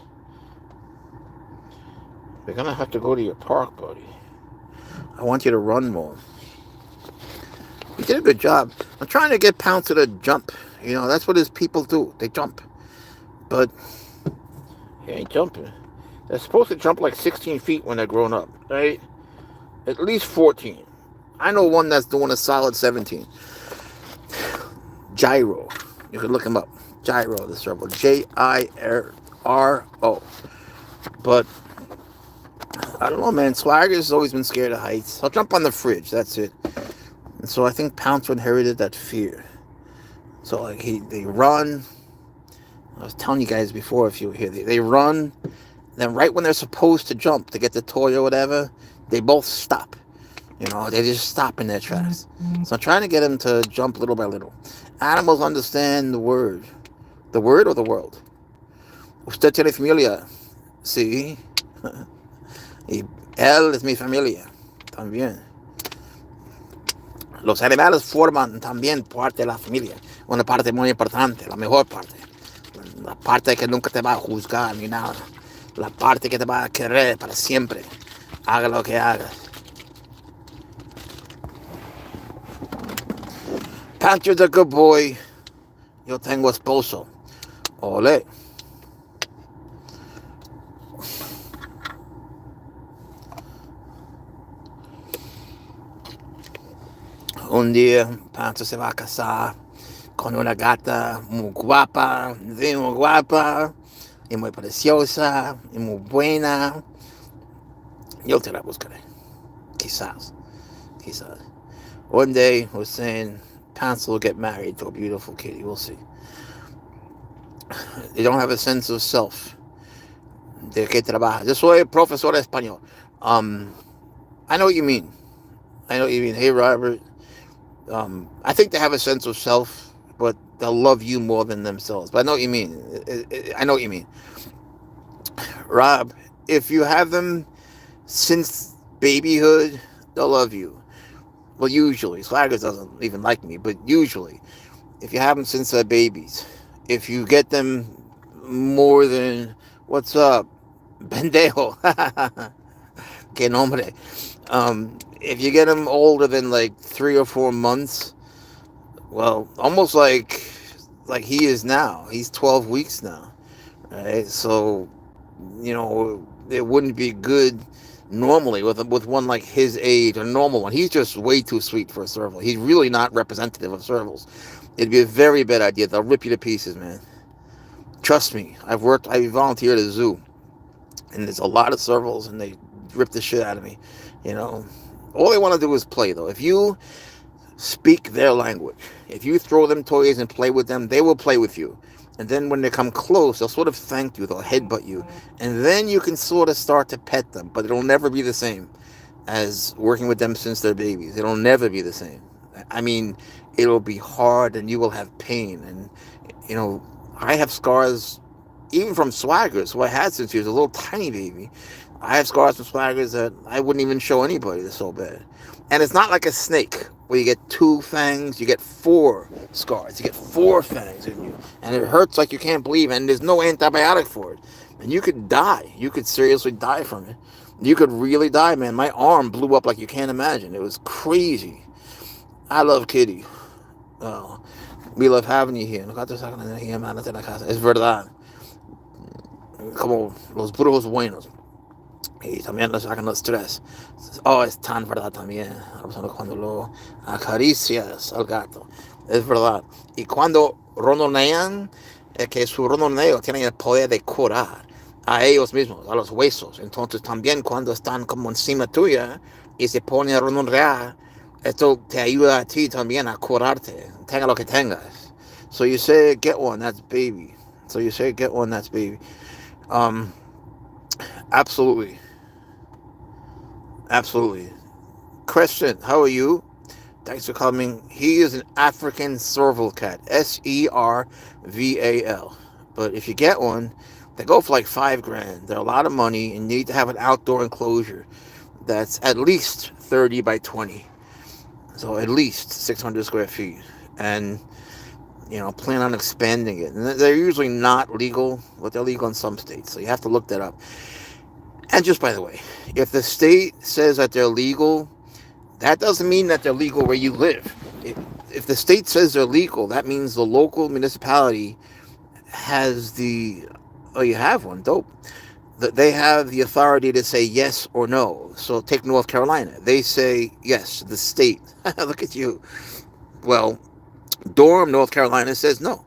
We're gonna have to go to your park, buddy. I want you to run more. You did a good job. I'm trying to get Pouncer to jump. That's what his people do. They jump. But he ain't jumping. They're supposed to jump like 16 feet when they're grown up, right? At least 14. I know one that's doing a solid 17. Gyro. You can look him up. Gyro, the serval. Jiro. But I don't know, man. Swagger's always been scared of heights. I'll jump on the fridge. That's it. And so I think Pouncer inherited that fear. So like they run. I was telling you guys before, if you were here, they run. Then right when they're supposed to jump to get the toy or whatever, they both stop. They just stop in their tracks. So I'm trying to get them to jump little by little. Animals understand the word. The word or the world? Usted tiene familia. Sí. Y él es mi familia. También. Los animales forman también parte de la familia. Una parte muy importante, la mejor parte. La parte que nunca te va a juzgar ni nada. La parte que te va a querer para siempre. Haga lo que hagas. Pouncer's a good boy. Yo tengo esposo. Ole. Un día, Pouncer se va a casar con una gata muy guapa, y muy preciosa, y muy buena. Yo te la buscaré. Quizás. One day, we're saying Pouncer will get married to a beautiful kitty. We'll see. They don't have a sense of self. ¿De qué trabaja? Yo soy profesor de español. I know what you mean. Hey, Robert. I think they have a sense of self, but they'll love you more than themselves. But I know what you mean. I know what you mean. Rob, if you have them since babyhood, they'll love you. Well, usually. Swagger doesn't even like me, but usually. If you have them since they're babies, if you get them more than, what's up, pendejo, que nombre. If you get them older than like 3 or 4 months, well, almost like he is now. He's 12 weeks now, right? So, it wouldn't be good normally with one like his age, a normal one. He's just way too sweet for a serval. He's really not representative of servals. It'd be a very bad idea. They'll rip you to pieces, man. Trust me. I volunteered at a zoo, and there's a lot of servals, and they rip the shit out of me. All they want to do is play, though. If you speak their language, if you throw them toys and play with them, they will play with you. And then when they come close, they'll sort of thank you, they'll headbutt you. And then you can sort of start to pet them, but it'll never be the same as working with them since they're babies. It'll never be the same. I mean, it'll be hard and you will have pain. And, I have scars even from Swaggers, who I had since he was a little tiny baby. I have scars from Swaggers that I wouldn't even show anybody. They're so bad. And it's not like a snake where you get 2 fangs, you get 4 scars. You get 4 fangs in you. And it hurts like you can't believe, and there's no antibiotic for it. And you could die. You could seriously die from it. You could really die, man. My arm blew up like you can't imagine. It was crazy. I love Kitty. We love having you here. Es verdad. Como los brujos buenos. Y también le sacan los 3. Oh, es tan verdad también. Cuando lo acaricias al gato. Es verdad. Y cuando ronronean, es que su ronroneo tiene el poder de curar a ellos mismos, a los huesos. Entonces también cuando están como encima tuya y se pone a ronronear, esto te ayuda a ti también a curarte, tenga lo que tengas. So you say, get one, that's baby. Absolutely. Question, how are you? Thanks for coming. He is an African serval cat. Serval. But if you get one, they go for like $5,000. They're a lot of money and you need to have an outdoor enclosure that's at least 30 by 20. So at least 600 square feet. And, plan on expanding it. And they're usually not legal, but they're legal in some states. So you have to look that up. And just by the way, if the state says that they're legal, that doesn't mean that they're legal where you live. If the state says they're legal, that means the local municipality has oh, you have one, dope. They have the authority to say yes or no. So take North Carolina. They say yes, the state. Look at you. Well, Durham, North Carolina says no.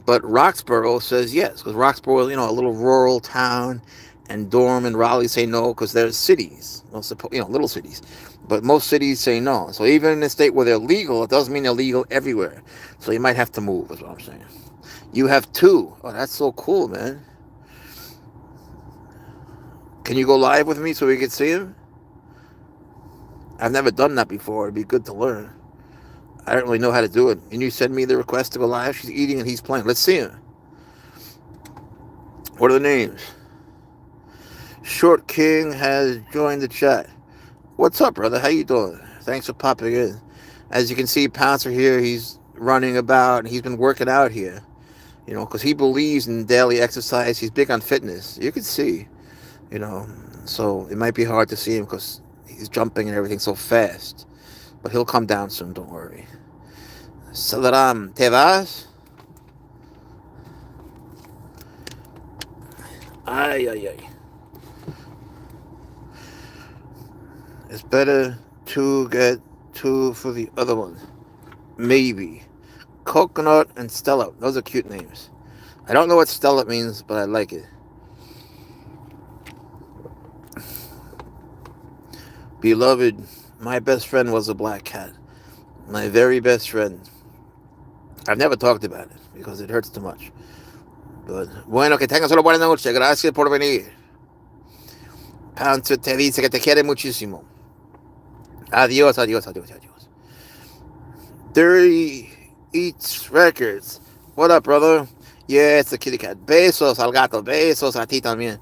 But Roxborough says yes, because Roxborough is, a little rural town, and Durham and Raleigh say no because they're cities, little cities. But most cities say no. So even in a state where they're legal, it doesn't mean they're legal everywhere. So you might have to move, is what I'm saying. You have two. Oh, that's so cool, man. Can you go live with me so we can see him? I've never done that before. It'd be good to learn. I don't really know how to do it. Can you send me the request to go live? She's eating and he's playing. Let's see him. What are the names? Short King has joined the chat. What's up, brother? How you doing? Thanks for popping in. As you can see, Pouncer here, he's running about and he's been working out here. Because he believes in daily exercise. He's big on fitness. You can see, you know. So it might be hard to see him because he's jumping and everything so fast. But he'll come down soon, don't worry. Salaram, ¿te vas? Ay, ay, ay. It's better to get two for the other one. Maybe. Coconut and Stella. Those are cute names. I don't know what Stella means, but I like it. Beloved, my best friend was a black cat. My very best friend. I've never talked about it because it hurts too much. But bueno, que tengas una buena noche. Gracias por venir. Pouncer te dice que te quiere muchísimo. Adiós, adiós, adiós, adiós. Dirty Eats Records. What up, brother? Yeah, it's the kitty cat. Besos al gato. Besos a ti también.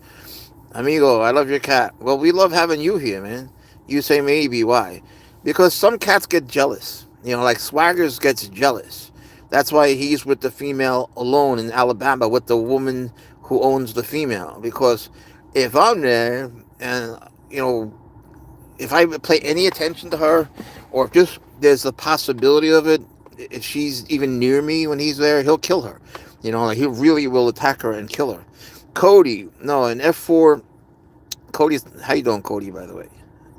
Amigo, I love your cat. Well, we love having you here, man. You say maybe. Why? Because some cats get jealous. Like Swaggers gets jealous. That's why he's with the female alone in Alabama with the woman who owns the female. Because if I'm there and, if I pay any attention to her, or if just there's a possibility of it, if she's even near me when he's there, he'll kill her. Like he really will attack her and kill her. Cody, no, in F4, Cody's, how you doing, Cody, by the way?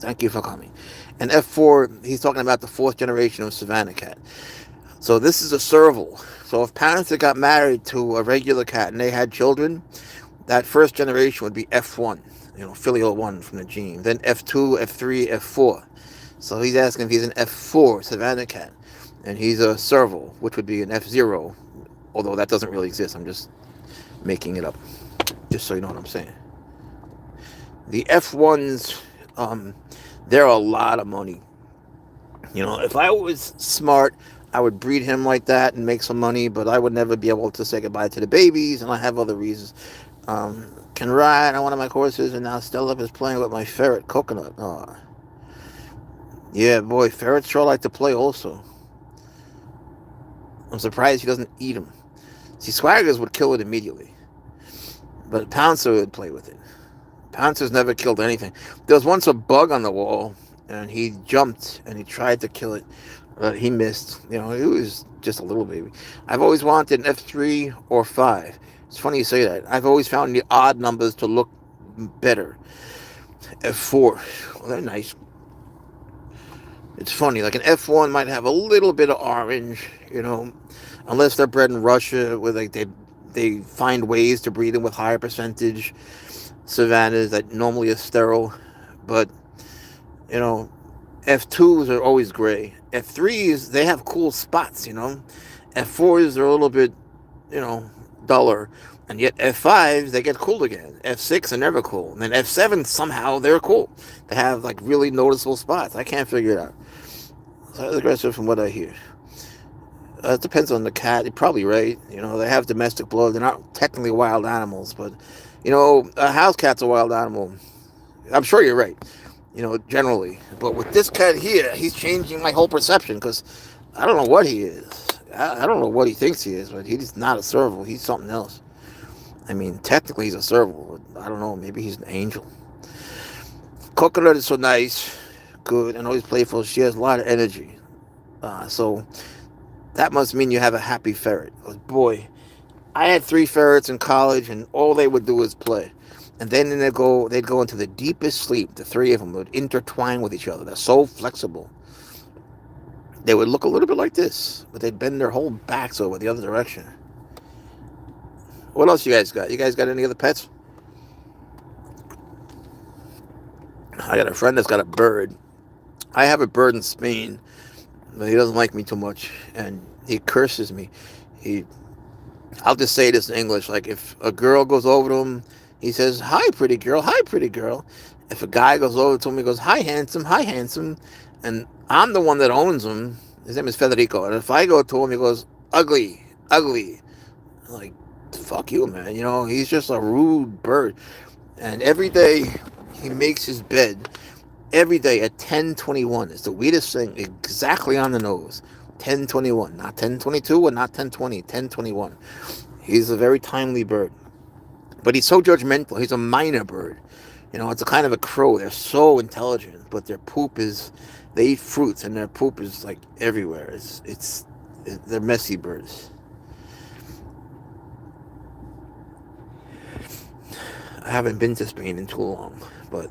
Thank you for coming. And F4, he's talking about the fourth generation of Savannah cat. So this is a Serval. So if parents that got married to a regular cat and they had children, that first generation would be F1, filial one from the gene. Then F2, F3, F4. So he's asking if he's an F4 Savannah cat. And he's a Serval, which would be an F0, although that doesn't really exist. I'm just making it up, just so you know what I'm saying. The F1s, they're a lot of money. If I was smart, I would breed him like that and make some money, but I would never be able to say goodbye to the babies, and I have other reasons. Can ride on one of my horses, and now Stella is playing with my ferret, Coconut. Oh. Yeah, boy, ferrets sure like to play also. I'm surprised he doesn't eat them. See, Swaggers would kill it immediately, but Pouncer would play with it. Pouncer's never killed anything. There was once a bug on the wall, and he jumped, and he tried to kill it, but he missed. It was just a little baby. I've always wanted an F3 or 5. It's funny you say that. I've always found the odd numbers to look better. F4. Well, they're nice. It's funny. Like an F1 might have a little bit of orange, unless they're bred in Russia, where they find ways to breed them with higher percentage Savannahs that normally are sterile. But, F2s are always gray. F3s, they have cool spots, F4s are a little bit, duller. And yet F5s, they get cool again. F6 are never cool. And then F7, somehow they're cool. They have like really noticeable spots. I can't figure it out. So that's aggressive from what I hear. It depends on the cat. You're probably right. They have domestic blood. They're not technically wild animals, but, a house cat's a wild animal. I'm sure you're right, generally. But with this cat here, he's changing my whole perception because I don't know what he is. I don't know what he thinks he is, but he's not a Serval. He's something else. I mean, technically he's a Serval, but I don't know. Maybe he's an angel. Coconut is so nice, good, and always playful. She has a lot of energy. So that must mean you have a happy ferret. Because, boy, I had 3 ferrets in college, and all they would do is play. And then they'd go into the deepest sleep. The three of them would intertwine with each other. They're so flexible. They would look a little bit like this, but they'd bend their whole backs over the other direction. What else you guys got? You guys got any other pets? I got a friend that's got a bird. I have a bird in Spain, but he doesn't like me too much, and he curses me. He, I'll just say this in English. Like if a girl goes over to him, he says, "Hi, pretty girl. Hi, pretty girl." If a guy goes over to him, he goes, "Hi, handsome. Hi, handsome." And I'm the one that owns him. His name is Federico. And if I go to him, he goes, "Ugly, ugly." Like, fuck you, man. He's just a rude bird. And every day he makes his bed. Every day at 10:21. It's the weirdest thing. Exactly on the nose. 10:21. Not 10:22 or not 10:20. 10:21. He's a very timely bird. But he's so judgmental. He's a minor bird. It's a kind of a crow. They're so intelligent, but their poop is, they eat fruits, and their poop is like everywhere. They're messy birds. I haven't been to Spain in too long, but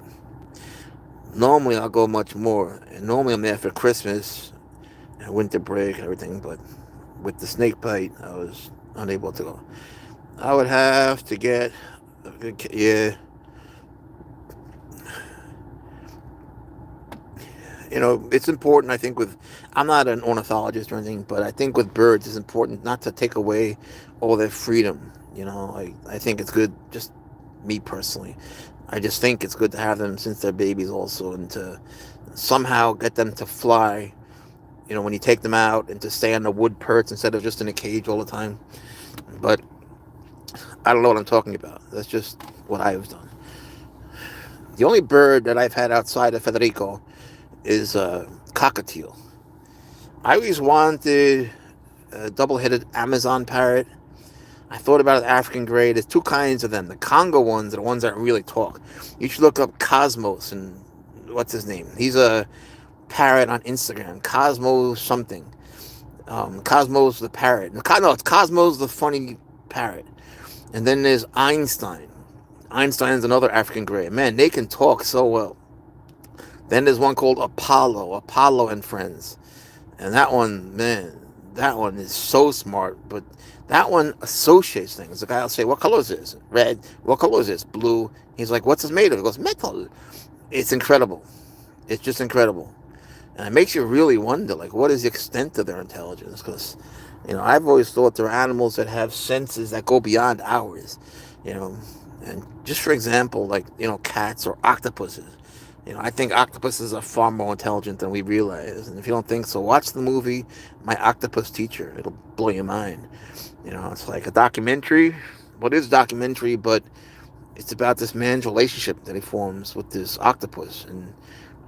normally I'll go much more. And normally I'm there for Christmas and winter break and everything, but with the snake bite, I was unable to go. I would have to get a good, yeah. It's important, I think, I'm not an ornithologist or anything, but I think with birds, it's important not to take away all their freedom. I think it's good, just me personally. I just think it's good to have them since they're babies also, and to somehow get them to fly, when you take them out, and to stay on the wood perch instead of just in a cage all the time. But I don't know what I'm talking about. That's just what I've done. The only bird that I've had outside of Federico is a cockatiel. I always wanted a double-headed Amazon parrot. I thought about an African gray. There's two kinds of them. The Congo ones are the ones that really talk. You should look up Cosmos, and what's his name? He's a parrot on Instagram. Cosmos something. Cosmos the parrot. No, it's Cosmos the funny parrot. And then there's Einstein. Einstein's another African gray. Man, they can talk so well. Then there's one called Apollo and Friends. And that one, man, that one is so smart. But that one associates things. The guy will say, "What color is this?" Red. "What color is this?" Blue. He's like, "What's this made of?" He goes, "Metal." It's incredible. It's just incredible. And it makes you really wonder, like, what is the extent of their intelligence? Because, I've always thought there are animals that have senses that go beyond ours, you know. And just for example, like, cats or octopuses. I think octopuses are far more intelligent than we realize. And if you don't think so, watch the movie My Octopus Teacher. It'll blow your mind. It's like a documentary. Well, it is a documentary, but it's about this man's relationship that he forms with this octopus. And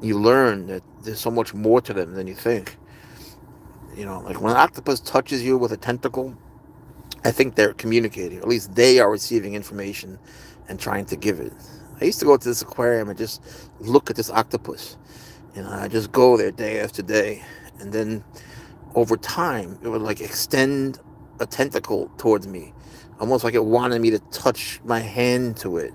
you learn that there's so much more to them than you think. Like when an octopus touches you with a tentacle, I think they're communicating. Or at least they are receiving information and trying to give it. I used to go to this aquarium and just look at this octopus. I just go there day after day. And then over time, it would like extend a tentacle towards me. Almost like it wanted me to touch my hand to it.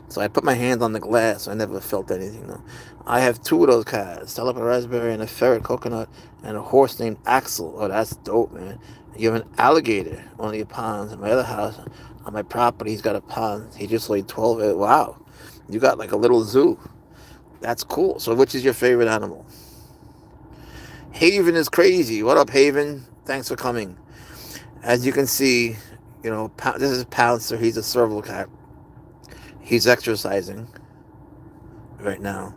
So I put my hand on the glass. I never felt anything, though. I have two of those cats, Telepa Raspberry and a ferret coconut, and a horse named Axel. Oh, that's dope, man. You have an alligator on your ponds. In my other house, on my property, he's got a pond. He just laid 12 eggs. Wow. You got like a little zoo. That's cool. So which is your favorite animal? Haven is crazy. What up, Haven? Thanks for coming. As you can see, this is Pouncer. He's a Serval cat. He's exercising right now.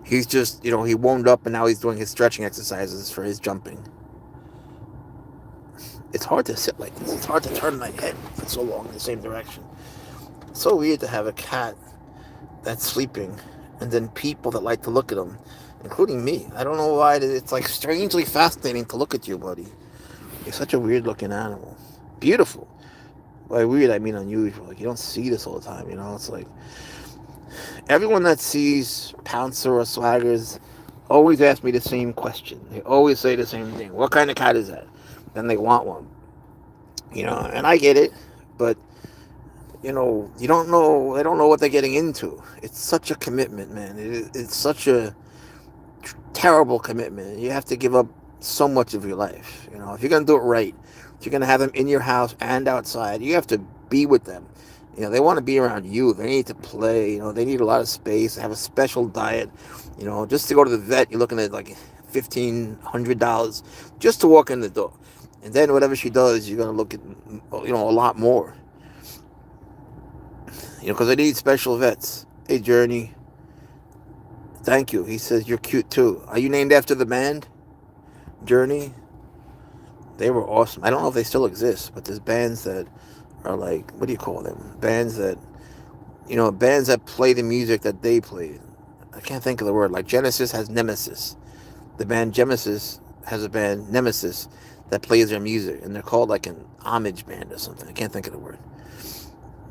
He's just, he warmed up and now he's doing his stretching exercises for his jumping. It's hard to sit like this. It's hard to turn my head for so long in the same direction. It's so weird to have a cat that's sleeping and then people that like to look at him, including me. I don't know why. It's like strangely fascinating to look at you, buddy. You're such a weird looking animal. Beautiful. By weird, I mean unusual. Like, you don't see this all the time, It's like everyone that sees Pouncer or Swaggers always ask me the same question. They always say the same thing. What kind of cat is that? Then they want one. And I get it, but you don't know. They don't know what they're getting into. It's such a commitment, man. It's such a terrible commitment. You have to give up so much of your life. If you're gonna do it right, if you're gonna have them in your house and outside, you have to be with them. They want to be around you. They need to play. They need a lot of space. They have a special diet. Just to go to the vet, you're looking at like $1,500 just to walk in the door. And then whatever she does, you're gonna look at a lot more. Because they need special vets. Hey, Journey, thank you. He says you're cute too. Are you named after the band, Journey? They were awesome. I don't know if they still exist, but there's bands that are like, what do you call them? Bands that play the music that they played. I can't think of the word. Like Genesis has Nemesis. The band Genesis has a band, Nemesis, that plays their music, and they're called like an homage band or something. I can't think of the word.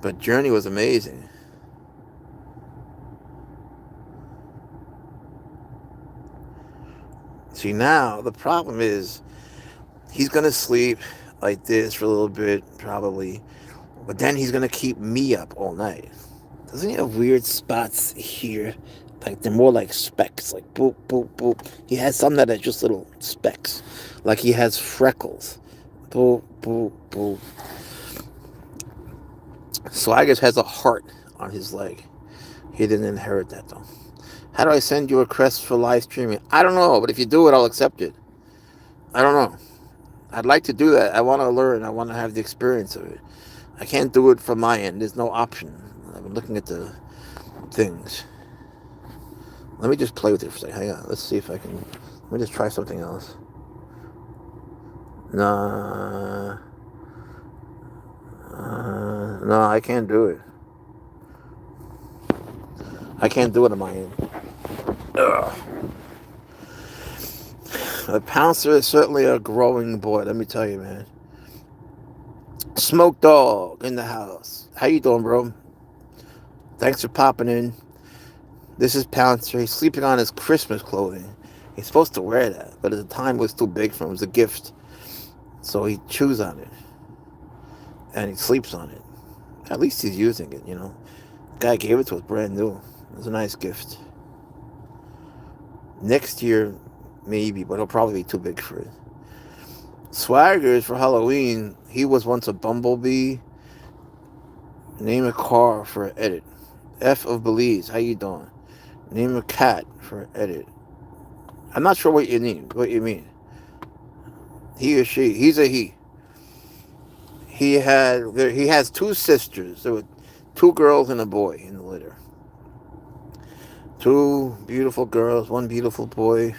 But Journey was amazing. See, now the problem is he's going to sleep like this for a little bit, probably, but then he's going to keep me up all night. Doesn't he have weird spots here? Like they're more like specks, like boop, boop, boop. He has some that are just little specks. Like he has freckles. Boop, boop, boop. Swaggers has a heart on his leg. He didn't inherit that though. How do I send you a request for live streaming? I don't know, but if you do it, I'll accept it. I don't know. I'd like to do that. I want to learn. I want to have the experience of it. I can't do it from my end. There's no option. I've been looking at the things. Let me just play with it for a second. Hang on. Let's see if I can. Let me just try something else. No, I can't do it. I can't do it on my end. Ugh. The Pouncer is certainly a growing boy. Let me tell you, man. Smoke Dog in the house. How you doing, bro? Thanks for popping in. This is Pouncer. He's sleeping on his Christmas clothing. He's supposed to wear that, but at the time it was too big for him. It was a gift. So he chews on it. And he sleeps on it. At least he's using it, The guy gave it to us brand new. It was a nice gift. Next year, maybe, but it'll probably be too big for it. Swaggers for Halloween. He was once a bumblebee. Name a car for an edit. F of Belize. How you doing? Name a cat for an edit. I'm not sure what you mean. He or she. He's a he. He has two sisters. There were two girls and a boy in the litter. Two beautiful girls, one beautiful boy.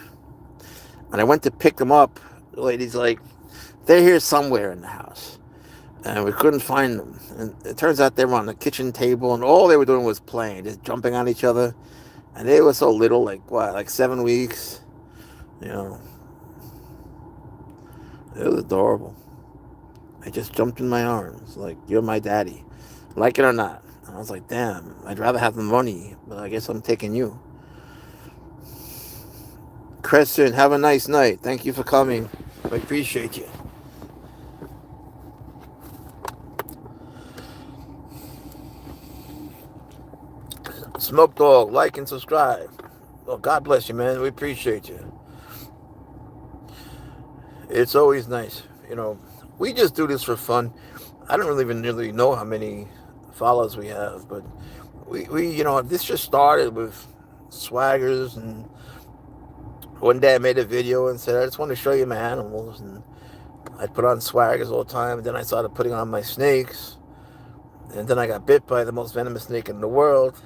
And I went to pick them up. The lady's like, they're here somewhere in the house. And we couldn't find them. And it turns out they were on the kitchen table, and all they were doing was playing, just jumping on each other. And they were so little, like 7 weeks. It was adorable. They just jumped in my arms, like, you're my daddy. Like it or not. And I was like, damn, I'd rather have the money, but I guess I'm taking you. Crescent, have a nice night. Thank you for coming. I appreciate you. Smoke Dog, like and subscribe. Oh, God bless you, man. We appreciate you. It's always nice. We just do this for fun. I don't even really know how many followers we have, but we this just started with Swaggers, and one day I made a video and said, I just want to show you my animals, and I'd put on Swaggers all the time, and then I started putting on my snakes, and then I got bit by the most venomous snake in the world,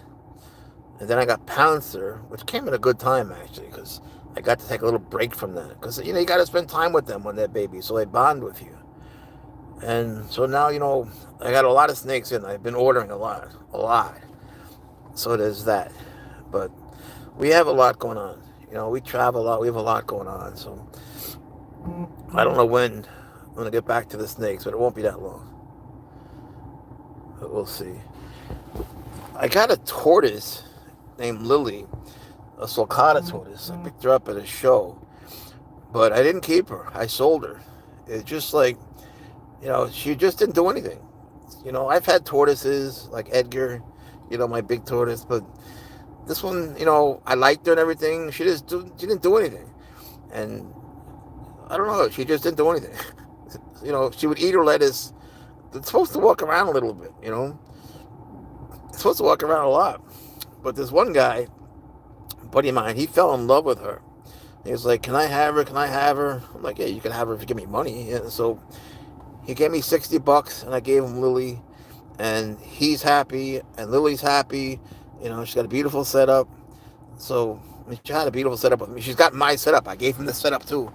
and then I got Pouncer, which came at a good time, actually, because I got to take a little break from that, because, you got to spend time with them when they're babies, so they bond with you. And so now, I got a lot of snakes in. I've been ordering a lot. So there's that. But we have a lot going on. We travel a lot. We have a lot going on. So I don't know when I'm going to get back to the snakes, but it won't be that long. But we'll see. I got a tortoise named Lily, a sulcata tortoise. I picked her up at a show, but I didn't keep her. I sold her. It's just like, she just didn't do anything. I've had tortoises like Edgar, my big tortoise, but this one, I liked her and everything. She didn't do anything, and I don't know. She just didn't do anything. She would eat her lettuce. It's supposed to walk around a little bit. It's supposed to walk around a lot. But this one guy, buddy of mine, he fell in love with her. He was like, "Can I have her? Can I have her?" I'm like, "Yeah, you can have her if you give me money." And so he gave me $60, and I gave him Lily, and he's happy, and Lily's happy. She's got a beautiful setup. So she had a beautiful setup with me. She's got my setup. I gave him the setup too.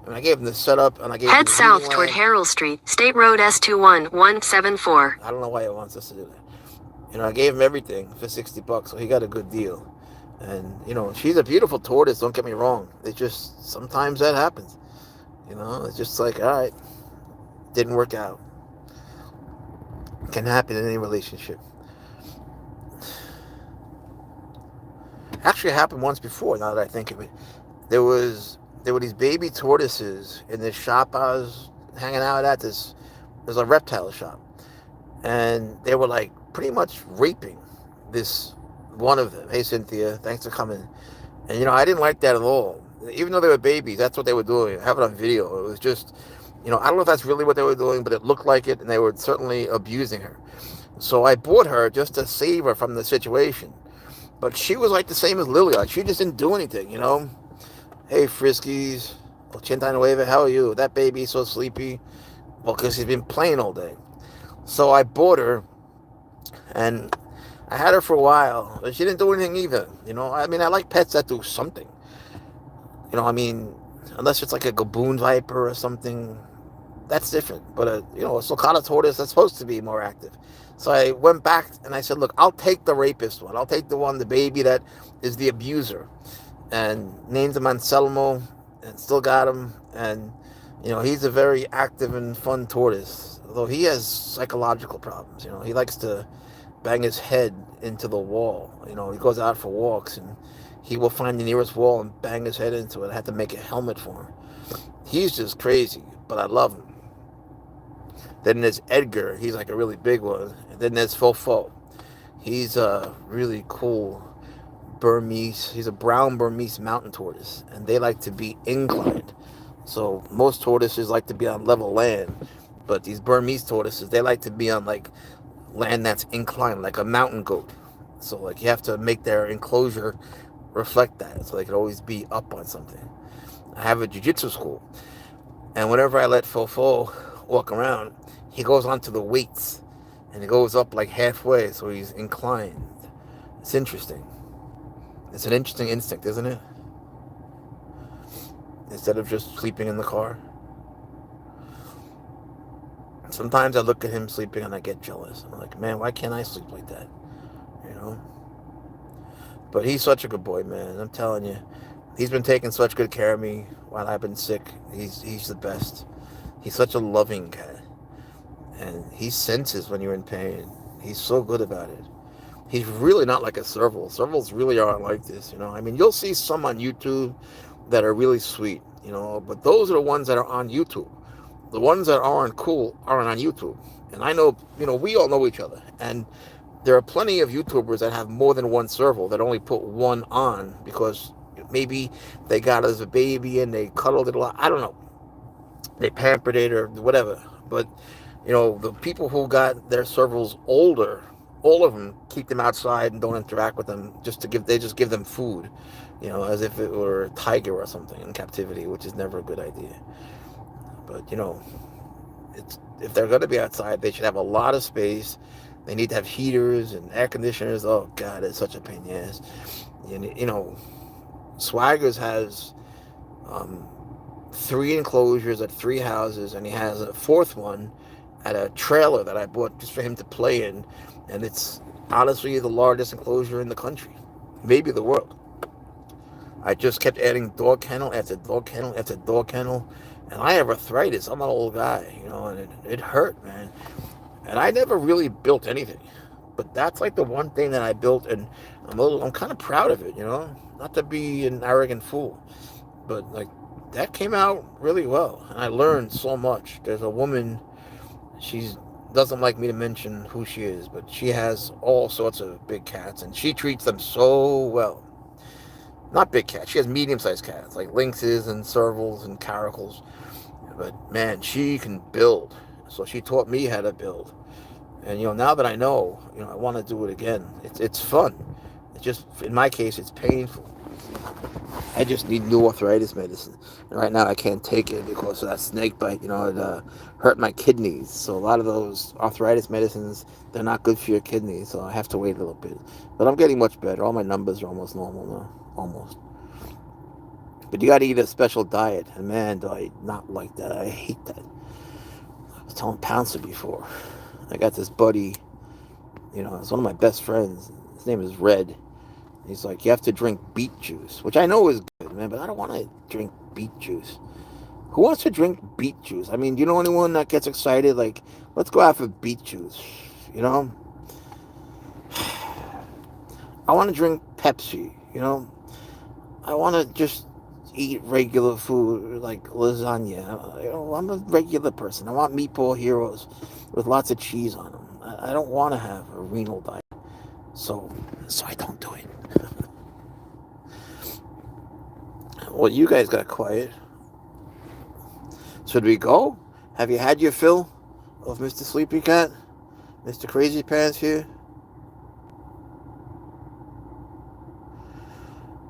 And I gave him the setup, and I gave him Head the heating south toward lamp. Harold Street, State Road S21174. I don't know why he wants us to do that. I gave him everything for $60, so he got a good deal. And she's a beautiful tortoise. Don't get me wrong. It just sometimes that happens. It's just like, all right, didn't work out. It can happen in any relationship. Actually, it happened once before. Now that I think of it, there were these baby tortoises in this shop I was hanging out at. There's a reptile shop, and they were like pretty much raping this one of them. Hey, Cynthia, thanks for coming. And I didn't like that at all. Even though they were babies, that's what they were doing. I have it on video. It was just, I don't know if that's really what they were doing, but it looked like it, and they were certainly abusing her. So I bought her just to save her from the situation. But she was like the same as Lily. Like, she just didn't do anything. Hey, Friskies. 89 how are you? That baby's so sleepy. Well, because he's been playing all day. So I bought her, and I had her for a while. But she didn't do anything either. I mean, I like pets that do something. I mean, unless it's like a gaboon viper or something, that's different. But, a sulcata tortoise, that's supposed to be more active. So I went back and I said, look, I'll take the rapist one. I'll take the baby that is the abuser. And named him Anselmo and still got him. And, he's a very active and fun tortoise. Although he has psychological problems. He likes to bang his head into the wall. He goes out for walks and he will find the nearest wall and bang his head into it. I had to make a helmet for him. He's just crazy, but I love him. Then there's Edgar. He's like a really big one. And then there's Fofo. He's a really cool Burmese. He's a brown Burmese mountain tortoise. And they like to be inclined. So most tortoises like to be on level land. But these Burmese tortoises, they like to be on like land that's inclined, like a mountain goat. So like you have to make their enclosure reflect that. So they can always be up on something. I have a jiu-jitsu school. And whenever I let Fofo walk around, he goes onto the weights and he goes up like halfway, so he's inclined. It's interesting. It's an interesting instinct, isn't it? Instead of just sleeping in the car. Sometimes I look at him sleeping and I get jealous. I'm like, man, why can't I sleep like that? But he's such a good boy, man. I'm telling you. He's been taking such good care of me while I've been sick. He's the best. He's such a loving cat. And he senses when you're in pain. He's so good about it. He's really not like a Serval. Servals really aren't like this, I mean, you'll see some on YouTube that are really sweet, but those are the ones that are on YouTube. The ones that aren't cool aren't on YouTube. And I know, we all know each other. And there are plenty of YouTubers that have more than one Serval that only put one on because maybe they got it as a baby and they cuddled it a lot. I don't know. They pampered it or whatever. But, the people who got their Servals older, all of them keep them outside and don't interact with them they just give them food, as if it were a tiger or something in captivity, which is never a good idea. But, if they're going to be outside, they should have a lot of space. They need to have heaters and air conditioners. Oh, God, it's such a pain in the ass. Swaggers has 3 enclosures at 3 houses, and he has a 4th one at a trailer that I bought just for him to play in. And it's honestly the largest enclosure in the country, maybe the world. I just kept adding dog kennel after dog kennel after dog kennel. And I have arthritis. I'm an old guy, and it hurt, man. And I never really built anything. But that's like the one thing that I built, and I'm kind of proud of it, Not to be an arrogant fool. But, like, that came out really well. And I learned so much. There's a woman, she's doesn't like me to mention who she is, but she has all sorts of big cats, and she treats them so well. Not big cats. She has medium-sized cats, like lynxes and servals and caracals. But man, she can build. So she taught me how to build. And now that I know, I want to do it again. It's fun. It just, in my case, it's painful. I just need new arthritis medicine. And right now I can't take it because of that snake bite. It hurt my kidneys. So a lot of those arthritis medicines, they're not good for your kidneys. So I have to wait a little bit. But I'm getting much better. All my numbers are almost normal now. Almost. But you got to eat a special diet. And man, do I not like that. I hate that. I was telling Pouncer before. I got this buddy, it's one of my best friends. His name is Red. He's like, you have to drink beet juice, which I know is good, man, but I don't want to drink beet juice. Who wants to drink beet juice? I mean, do you know anyone that gets excited? Like, let's go out for beet juice, I want to drink Pepsi, I want to just eat regular food like lasagna. I'm a regular person. I want meatball heroes with lots of cheese on them. I don't want to have a renal diet. So I don't do it. Well, you guys got quiet. Should we go? Have you had your fill of Mr. Sleepy Cat? Mr. Crazy Pants here?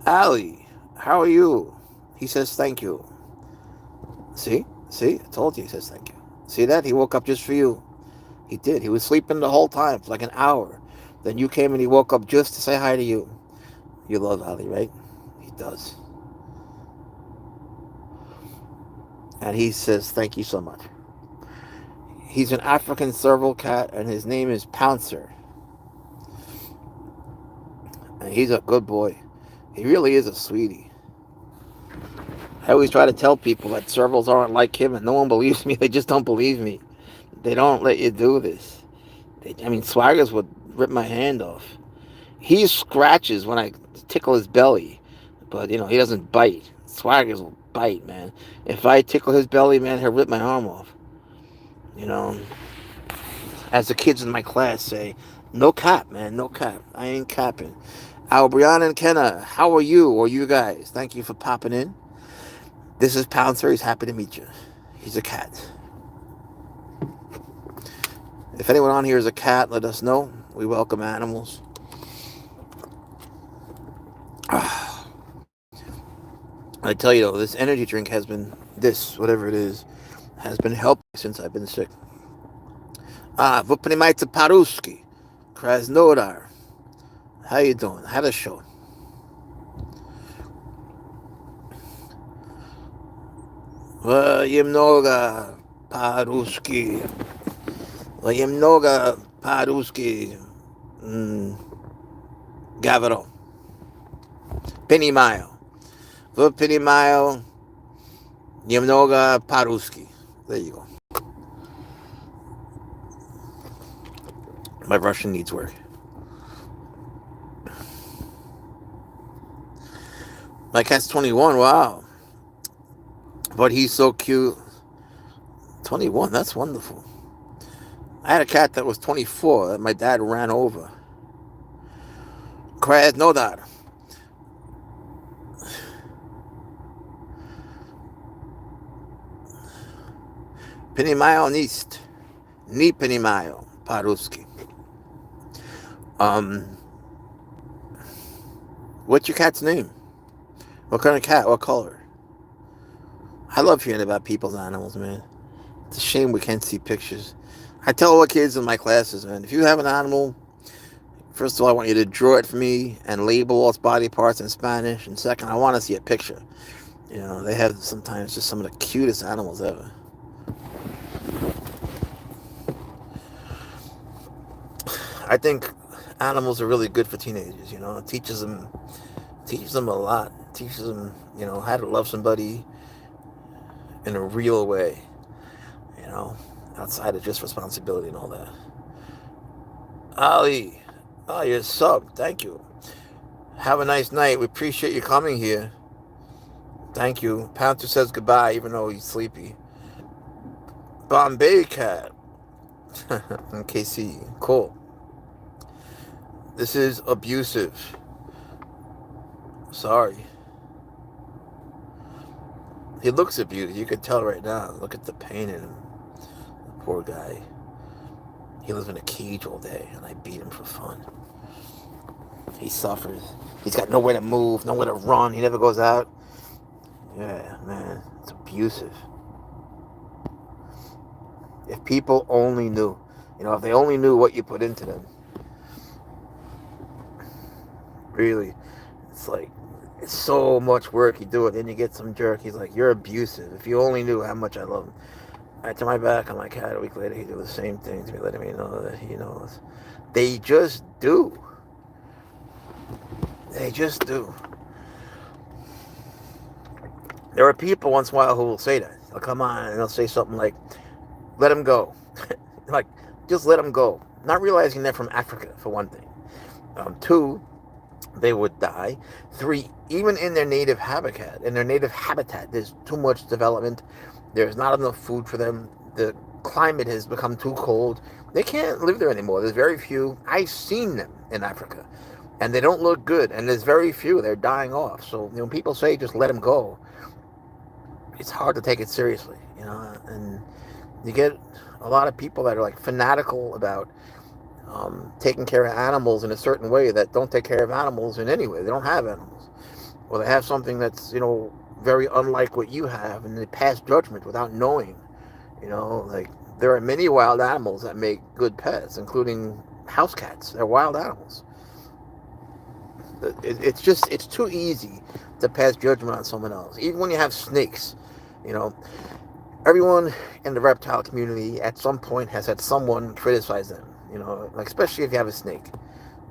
Allie, how are you? He says thank you. See? I told you he says thank you. See that? He woke up just for you. He did. He was sleeping the whole time for like an hour. Then you came and he woke up just to say hi to you. You love Ali, right? He does. And he says thank you so much. He's an African serval cat, and his name is Pouncer. And he's a good boy. He really is a sweetie. I always try to tell people that servals aren't like him, and no one believes me. They just don't believe me. They don't let you do this. Swaggers would rip my hand off. He scratches when I tickle his belly, but he doesn't bite. Swaggers will bite, man. If I tickle his belly, man, he'll rip my arm off. As the kids in my class say, no cap, man, no cap. I ain't capping. Brianna and Kenna, how are you or you guys? Thank you for popping in. This is Pouncer. He's happy to meet you. He's a cat. If anyone on here is a cat, let us know. We welcome animals. I tell you though, this energy drink has been, whatever it is, has been helping since I've been sick. Вы понимаете по-русски? Krasnodar. How you doing? How the show? Немного по-русски. Немного по-русски. Говорю. Понимаю. Вы понимаю немного по-русски. There you go. My Russian needs work. My cat's 21, wow. But he's so cute. 21, that's wonderful. I had a cat that was 24 that my dad ran over. Krasnodar. Понимаю нист. Не понимаю по-русски. What's your cat's name? What kind of cat? What color? I love hearing about people's animals, man. It's a shame we can't see pictures. I tell all the kids in my classes, man, if you have an animal, first of all, I want you to draw it for me and label all its body parts in Spanish. And second, I want to see a picture. They have sometimes just some of the cutest animals ever. I think animals are really good for teenagers. It teaches them a lot. It teaches them, how to love somebody in a real way. Outside of just responsibility and all that. Ali, you're subbed. Thank you. Have a nice night. We appreciate you coming here. Thank you. Pouncer says goodbye, even though he's sleepy. Bombay Cat. KC, cool. This is abusive. Sorry. He looks abusive. You can tell right now. Look at the pain in him. Poor guy. He lives in a cage all day, and I beat him for fun. He suffers. He's got nowhere to move, nowhere to run. He never goes out. Yeah, man. It's abusive. If people only knew, if they only knew what you put into them. Really. It's like, it's so much work you do it. Then you get some jerk. He's like, you're abusive. If you only knew how much I love him. I turn my back on my cat. A week later, he do the same thing to me, letting me know that he knows. They just do. They just do. There are people once in a while who will say that. They'll come on and they'll say something like, let him go. Like, just let him go. Not realizing they're from Africa, for one thing. Two, they would die. Three, even in their native habitat, there's too much development. There's not enough food for them. The climate has become too cold. They can't live there anymore. There's very few. I've seen them in Africa, and they don't look good. And there's very few. They're dying off. So when people say just let them go, it's hard to take it seriously, And you get a lot of people that are like fanatical about taking care of animals in a certain way that don't take care of animals in any way. They don't have animals, or they have something that's very unlike what you have, and they pass judgment without knowing. Like there are many wild animals that make good pets, including house cats. They're wild animals. It's too easy to pass judgment on someone else. Even when you have snakes, everyone in the reptile community at some point has had someone criticize them. Like especially if you have a snake,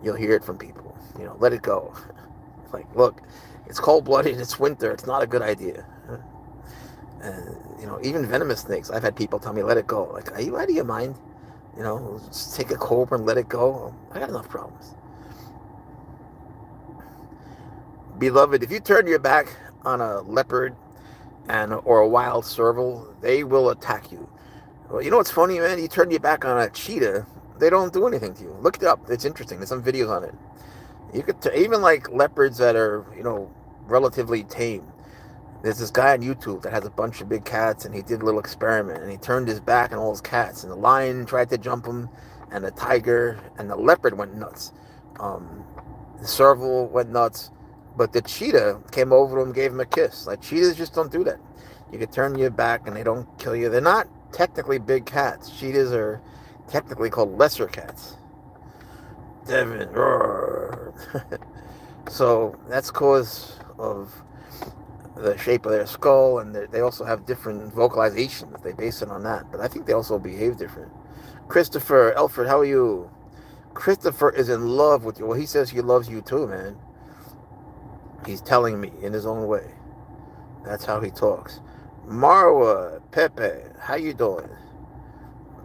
you'll hear it from people. Let it go. Like, look, it's cold-blooded, it's winter, it's not a good idea. Even venomous snakes, I've had people tell me, let it go. Like, are you out of your mind? Just take a cobra and let it go. I got enough problems. Beloved, if you turn your back on a leopard or a wild serval, they will attack you. Well, you know what's funny, man? You turn your back on a cheetah, they don't do anything to you. Look it up. It's interesting. There's some videos on it. You could even like leopards that are, relatively tame. There's this guy on YouTube that has a bunch of big cats, and he did a little experiment, and he turned his back on all his cats, and the lion tried to jump him, and the tiger and the leopard went nuts. The serval went nuts, but the cheetah came over to him, gave him a kiss. Like, cheetahs just don't do that. You could turn your back, and they don't kill you. They're not technically big cats. Cheetahs are technically called lesser cats. Devin, roar. So that's cause of the shape of their skull, and they also have different vocalizations. They base it on that, but I think they also behave different. Christopher Elford, how are you? Christopher is in love with you. Well, he says he loves you too, man. He's telling me in his own way. That's how he talks. Marwa, Pepe, how you doing?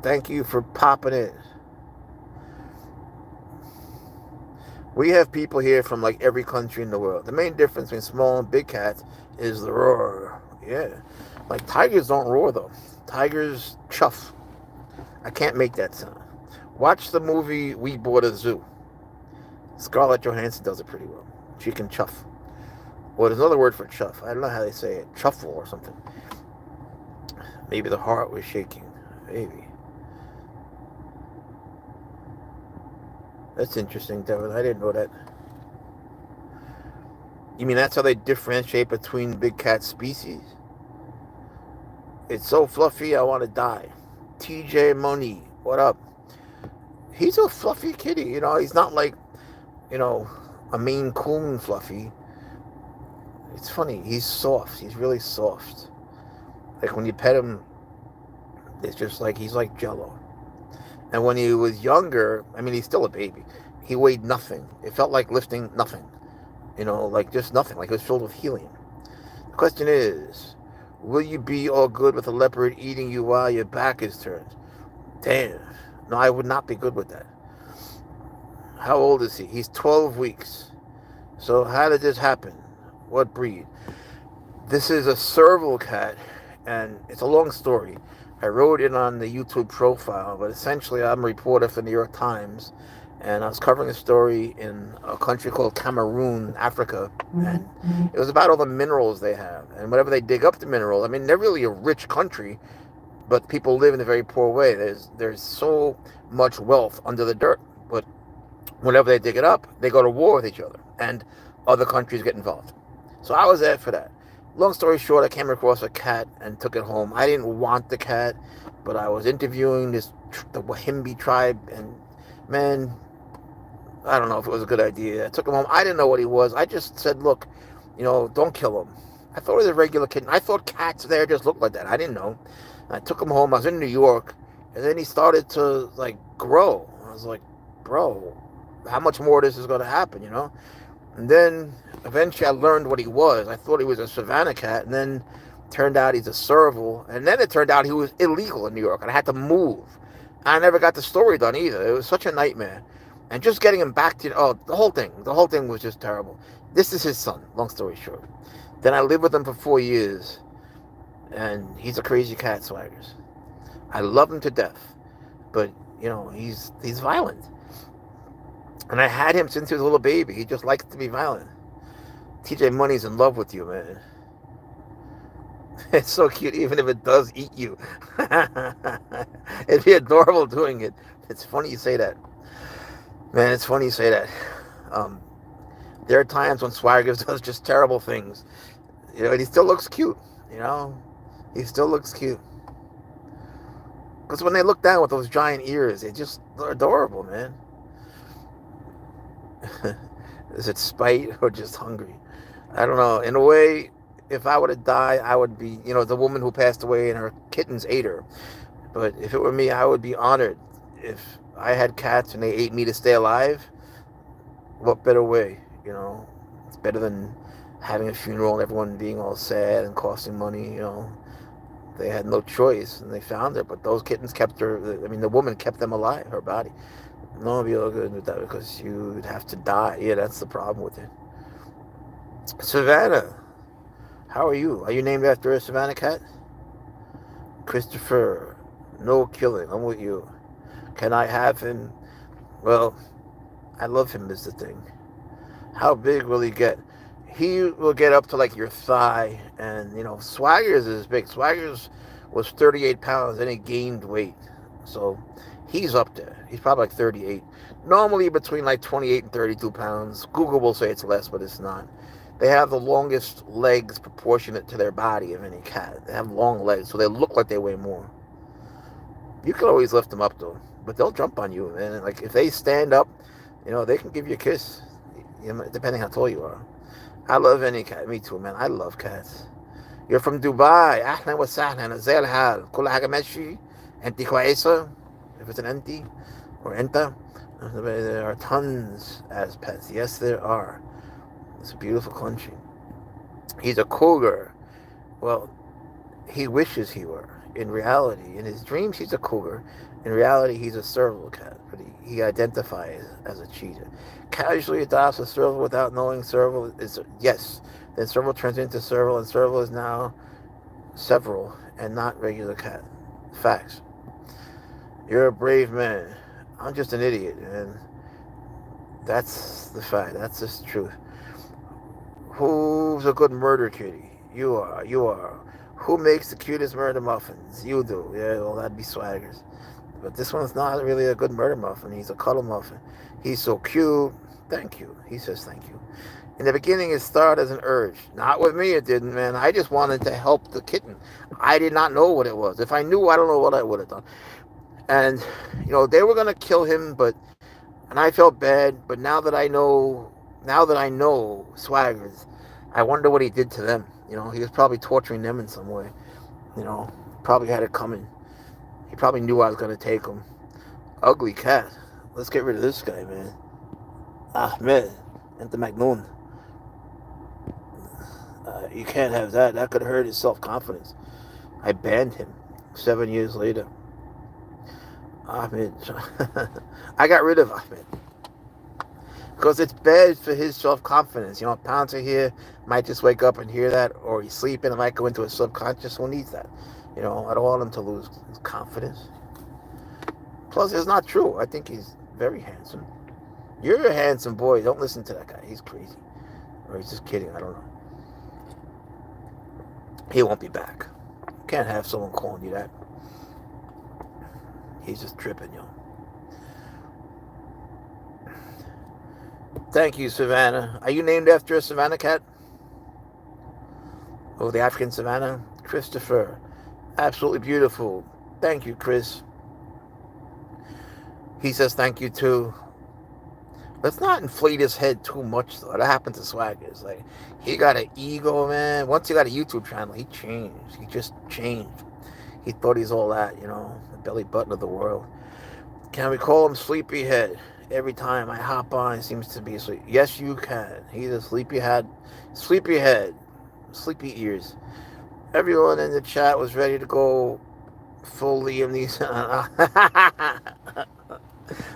Thank you for popping in. We have people here from like every country in the world. The main difference between small and big cats is the roar. Yeah. Like tigers don't roar though. Tigers chuff. I can't make that sound. Watch the movie We Bought a Zoo. Scarlett Johansson does it pretty well. She can chuff. Well, there's another word for chuff. I don't know how they say it. Chuffle or something. Maybe the heart was shaking. Maybe. That's interesting, Devin. I didn't know that. You mean that's how they differentiate between big cat species? It's so fluffy, I want to die. TJ Money, what up? He's a fluffy kitty, He's not like, a Maine Coon fluffy. It's funny. He's soft. He's really soft. Like when you pet him, it's just like he's like Jello. And when he was younger, he's still a baby. He weighed nothing. It felt like lifting nothing. Like just nothing. Like it was filled with helium. The question is, will you be all good with a leopard eating you while your back is turned? Damn. No, I would not be good with that. How old is he? He's 12 weeks. So how did this happen? What breed? This is a Serval cat, and it's a long story. I wrote it on the YouTube profile, but essentially I'm a reporter for the New York Times, and I was covering a story in a country called Cameroon, Africa, and it was about all the minerals they have, and whenever they dig up the mineral, I mean, they're really a rich country, but people live in a very poor way. There's so much wealth under the dirt, but whenever they dig it up, they go to war with each other, and other countries get involved. So I was there for that. Long story short, I came across a cat and took it home. I didn't want the cat, but I was interviewing the Wahimbi tribe, and man, I don't know if it was a good idea. I took him home. I didn't know what he was. I just said, look, don't kill him. I thought it was a regular kitten. I thought cats there just looked like that. I didn't know. I took him home. I was in New York, and then he started to grow. I was like, bro, how much more of this is going to happen? And then eventually I learned what he was. I thought he was a Savannah cat, and then turned out he's a Serval, and then it turned out he was illegal in New York, and I had to move. I never got the story done either. It was such a nightmare. And just getting him back to, the whole thing was just terrible. This is his son, long story short. Then I lived with him for 4 years, and he's a crazy cat, Swaggers. I love him to death, but, he's violent. And I had him since he was a little baby. He just likes to be violent. TJ Money's in love with you, man. It's so cute, even if it does eat you. It'd be adorable doing it. It's funny you say that. Man, it's funny you say that. There are times when Swaggers does just terrible things. And he still looks cute, He still looks cute. Because when they look down with those giant ears, they're adorable, man. Is it spite or just hungry? I don't know. In a way, if I were to die, I would be, the woman who passed away and her kittens ate her. But if it were me, I would be honored. If I had cats and they ate me to stay alive, what better way? It's better than having a funeral and everyone being all sad and costing money. They had no choice and they found her, but those kittens kept her. I mean, the woman kept them alive, her body. No one would be all good with that because you'd have to die. Yeah, that's the problem with it. Savannah, how are you? Are you named after a Savannah cat? Christopher, no killing. I'm with you. Can I have him? Well, I love him is the thing. How big will he get? He will get up to your thigh, and Swaggers is big. Swaggers was 38 pounds, and he gained weight, so he's up there. He's probably 38. Normally between 28 and 32 pounds. Google will say it's less, but it's not. They have the longest legs proportionate to their body of any cat. They have long legs, so they look like they weigh more. You can always lift them up though, but they'll jump on you, man. If they stand up, they can give you a kiss, depending how tall you are. I love any cat. Me too, man. I love cats. You're from Dubai. أهلا وسهلا. زي الحال. كل حاجة ماشي. أنت كويسة. If it's an enti or enta, there are tons as pets. Yes, there are. It's a beautiful country. He's a cougar. Well, he wishes he were. In reality, in his dreams, he's a cougar. In reality, he's a Serval cat, but he identifies as a cheetah. Casually adopts a Serval without knowing Serval is, yes. Then Serval turns into Serval, and Serval is now several and not regular cat. Facts. You're a brave man. I'm just an idiot, and that's the fact. That's just the truth. Who's a good murder kitty? You are. You are. Who makes the cutest murder muffins? You do. Yeah, well, that'd be Swaggers. But this one's not really a good murder muffin. He's a cuddle muffin. He's so cute. Thank you. He says thank you. In the beginning, it started as an urge. Not with me, it didn't, man. I just wanted to help the kitten. I did not know what it was. If I knew, I don't know what I would have done. And, they were going to kill him, and I felt bad. But now that I know Swaggers, I wonder what he did to them. He was probably torturing them in some way. Probably had it coming. He probably knew I was going to take him. Ugly cat. Let's get rid of this guy, man. Ahmed. Enter Magnoon. You can't have that. That could hurt his self-confidence. I banned him 7 years later. Ahmed. I got rid of Ahmed. Because it's bad for his self-confidence. Pouncer here might just wake up and hear that, or he's sleeping and might go into his subconscious. Who needs that? I don't want him to lose his confidence. Plus, it's not true. I think he's very handsome. You're a handsome boy. Don't listen to that guy. He's crazy. Or he's just kidding. I don't know. He won't be back. Can't have someone calling you that. He's just tripping, Thank you, Savannah. Are you named after a Savannah cat? Oh, the African Savannah? Christopher. Absolutely beautiful. Thank you, Chris. He says thank you, too. Let's not inflate his head too much, though. That happened to Swaggers. Like, he got an ego, man. Once he got a YouTube channel, he changed. He just changed. He thought he's all that, the belly button of the world. Can we call him Sleepyhead? Every time I hop on, he seems to be asleep. Yes, you can. He's a sleepyhead. Sleepy ears. Everyone in the chat was ready to go full Liam Neeson.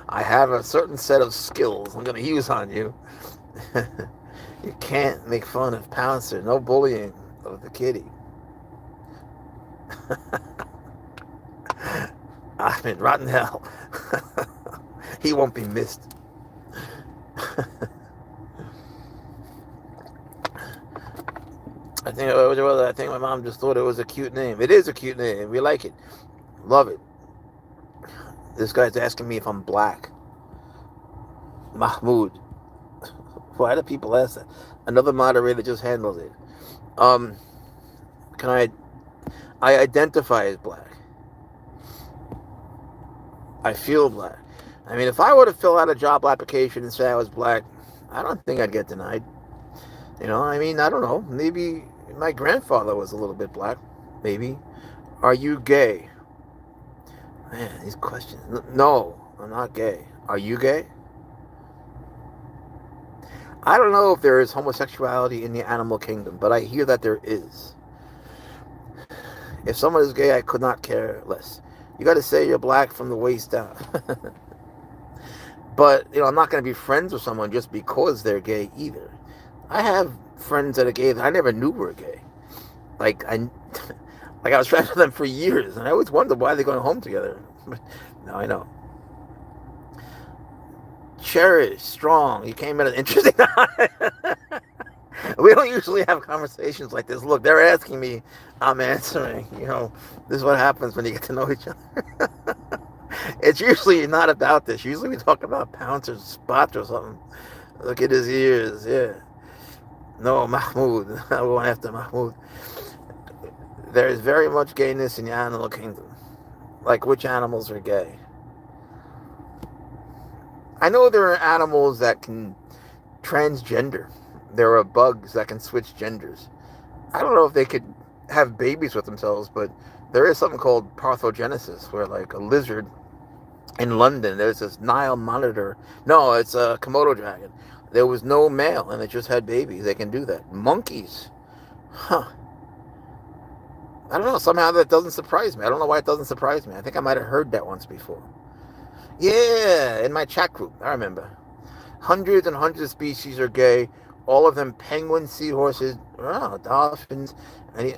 I have a certain set of skills I'm going to use on you. You can't make fun of Pouncer. No bullying of the kitty. I'm in rotten hell. He won't be missed. I think my mom just thought it was a cute name. It is a cute name. We like it. Love it. This guy's asking me if I'm black. Mahmoud. Why do people ask that? Another moderator just handled it. I identify as black. I feel black. I mean, if I were to fill out a job application and say I was black, I don't think I'd get denied. I don't know. Maybe my grandfather was a little bit black. Maybe. Are you gay? Man, these questions. No, I'm not gay. Are you gay? I don't know if there is homosexuality in the animal kingdom, but I hear that there is. If someone is gay, I could not care less. You got to say you're black from the waist down. But, I'm not going to be friends with someone just because they're gay either. I have friends that are gay that I never knew were gay. Like I was friends with them for years, and I always wondered why they're going home together. Now I know. Cherish, strong. You came at an interesting time. We don't usually have conversations like this. Look, they're asking me, I'm answering. This is what happens when you get to know each other. It's usually not about this. Usually we talk about Pouncer's spots or something. Look at his ears, yeah. No, Mahmoud. I went after Mahmoud. There is very much gayness in the animal kingdom. Like, which animals are gay? I know there are animals that can transgender. There are bugs that can switch genders. I don't know if they could have babies with themselves, but there is something called parthenogenesis, where like a lizard in London, there's this Nile monitor. No, it's a Komodo dragon. There was no male, and it just had babies. They can do that. Monkeys. Huh. I don't know. Somehow that doesn't surprise me. I don't know why it doesn't surprise me. I think I might have heard that once before. Yeah, in my chat group. I remember. Hundreds and hundreds of species are gay. All of them penguins, seahorses, dolphins.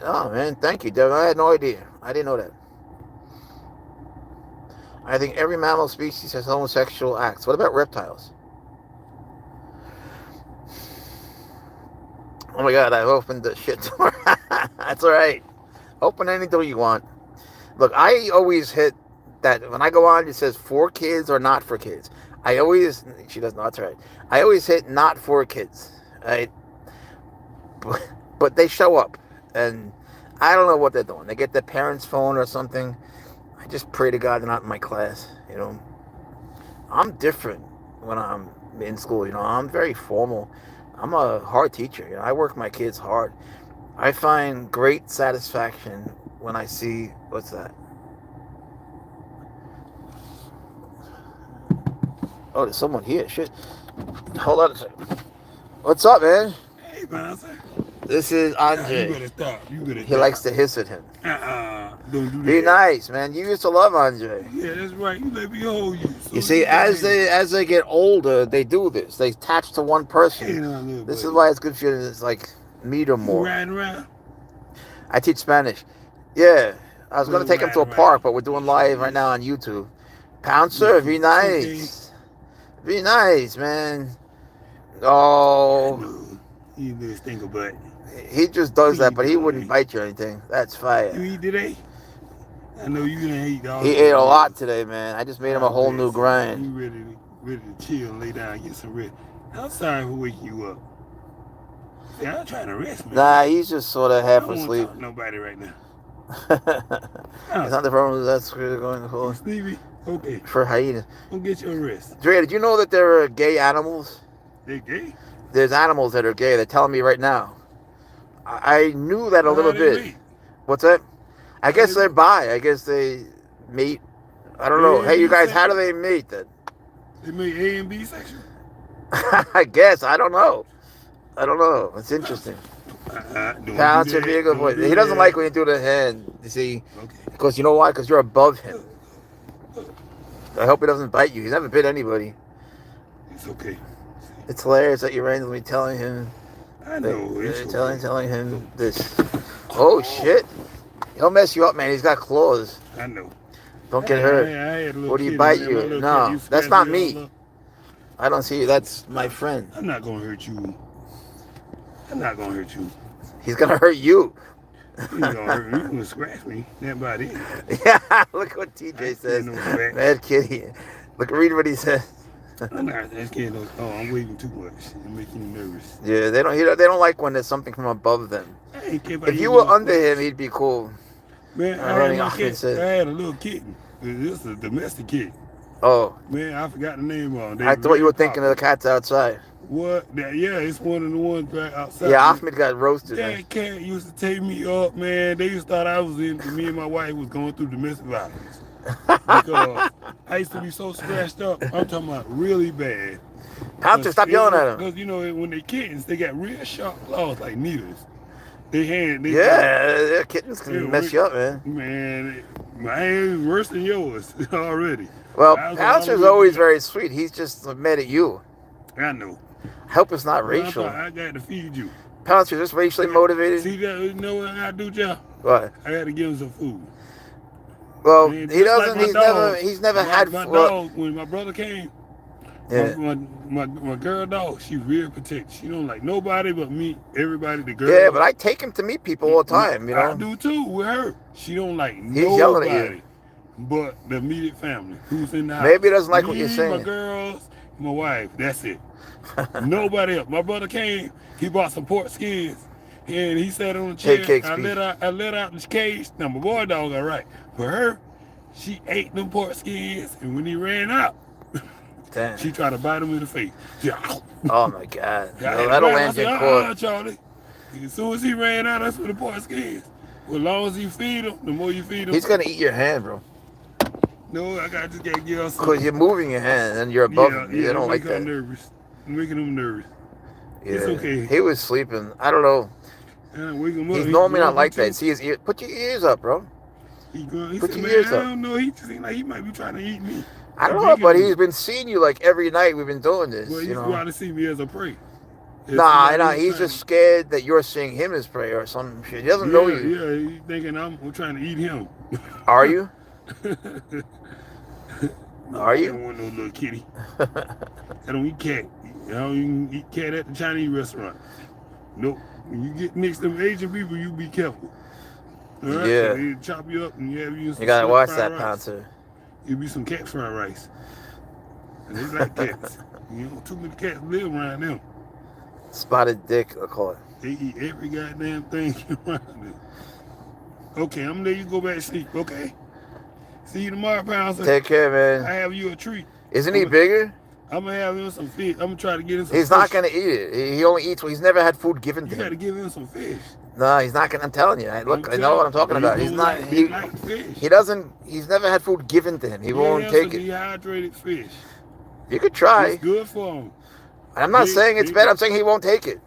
Oh, man, thank you, Devin. I had no idea. I didn't know that. I think every mammal species has homosexual acts. What about reptiles? Oh my God, I've opened the shit door. That's all right. Open any door you want. Look, I always hit that. When I go on, it says for kids or not for kids. She doesn't know, that's right. I always hit not for kids, right? But they show up, and I don't know what they're doing. They get their parents' phone or something. I just pray to God they're not in my class, I'm different when I'm in school, I'm very formal. I'm a hard teacher, I work my kids hard. I find great satisfaction when I see, what's that? Oh, there's someone here, shit. Hold on a second. What's up, man? Hey, Pouncer. This is Andre. You better stop. He likes to hiss at him. Don't do that. Be nice, man. You used to love Andre. Yeah, that's right. You let me hold you. So You see, as they get older, they do this. They attach to one person. This is why it's good for you to like meet them more. You riding around? I teach Spanish. Yeah, I was going to take him to a park, but we're doing live right now on YouTube. Pouncer, be nice. Be nice, man. Oh. You little stinker butt. He just does that, but he wouldn't bite you or anything. That's fire. You eat today? I know you didn't eat all. He ate a lot today, man. I just made him a whole new grind. You ready to chill, lay down, get some rest. I'm sorry for waking you up. See, I'm trying to rest, man. Nah, he's just sort of half I don't asleep. want to talk to nobody right now. It's not the problem. That's where they're going for. Stevie, okay. For hyena. Go get your rest. Dre, did you know that there are gay animals? They gay? There's animals that are gay. They're telling me right now. I knew that a little bit. Mate? What's that? I guess they're bi. I guess they mate. I don't know. Hey, you guys, how do they mate then? They make A and B section? I guess. I don't know. It's interesting. Pouncer, be a good boy. He doesn't like when you do the hand, you see. Okay. Because you know why? Because you're above him. I hope he doesn't bite you. He's never bit anybody. It's okay. It's hilarious that you're randomly telling him. I know. It's telling him this. Oh, shit. He'll mess you up, man. He's got claws. I know. Don't get hurt. What do you bite you? No, that's not me. I don't see you. That's my friend. I'm not going to hurt you. He's going to hurt you. He's going to hurt me. He's going to scratch me. That's about it. Yeah, look what TJ says. Mad kitty. Look, read what he says. I'm not asking those. Oh, I'm waiting too much. I'm making you nervous. Yeah, they don't like when there's something from above them. If you were under him, he'd be cool. Man, I had a little kitten. This is a domestic kitten. Oh. Man, I forgot the name of it. I thought you were thinking of the cats outside. What? Yeah, it's one of the ones back outside. Yeah, Ahmed got roasted. That cat used to take me up, man. They used to thought I was me and my wife was going through domestic violence. Because I used to be so scratched up. I'm talking about really bad. Pouncer, stop yelling at him. Because, you know, when they kittens, they got real sharp claws like needles. Yeah, kittens can mess you up, man. Man, my hand is worse than yours already. Well, Pouncer's always very sweet. He's just mad at you. I know. I hope it's not racial. I got to feed you. Pouncer, just racially motivated? See that? You know what I got to do, Joe? What? I got to give him some food. Well, Man, he doesn't. Like he's never had. My dog. When my brother came, yeah. my girl dog, she real protective. She don't like nobody but me. Everybody, the girl. Yeah, but I take him to meet people all the time. You know. I do too with her. She don't like He's yelling at you. But the immediate family who's in the house. Maybe he doesn't like what you're saying. My girls, my wife. That's it. Nobody else. My brother came. He bought some pork skins, and he sat on the chair. I let out the cage. Now my boy dog, all right. For her, she ate them pork skins, and when he ran out, damn. She tried to bite him in the face. Oh my God! No, that'll land you in court. Charlie. As soon as he ran out, that's for the pork skins. Well, as long as you feed him, the more you feed him, he's gonna eat your hand, bro. No, I just gotta get us. Because you're moving your hand and you're above him. They don't like that. Nervous. I'm making him nervous. Yeah. It's okay. He was sleeping. I don't know. Wake him up. He's normally not like that. See his ear. Put your ears up, bro. Put your ears up. I don't know. He just seems like he might be trying to eat me. I don't know, but he's been seeing you like every night we've been doing this. Well, he's trying to see me as a prey. Nah, he's just scared that you're seeing him as prey or some shit. He doesn't know you. Yeah, he's thinking I'm trying to eat him. Are you? Are you? I don't want no little kitty. I don't eat cat. I don't even eat cat at the Chinese restaurant. Nope. When you get next to them Asian people, you be careful. All right? Yeah. So they chop you up and you gotta watch that, Pouncer. It'll be some cat fried rice. And they like cats. You know, too many cats live around them. Spotted dick, I call it. They eat every goddamn thing around them. Okay, I'm gonna let you go back to sleep, okay? See you tomorrow, Pouncer. Take care, man. I have you a treat. Isn't he bigger? I'm gonna have him some fish. I'm gonna try to get him some He's fish. not gonna eat it. He only eats. He's never had food given to him. You gotta give him some fish. No, he's not gonna. I'm telling you. Look, I know what I'm talking about. He's not. He doesn't. He's never had food given to him. He won't take it. Dehydrated fish. You could try. It's good for him. I'm not saying it's bad. I'm saying he won't take it.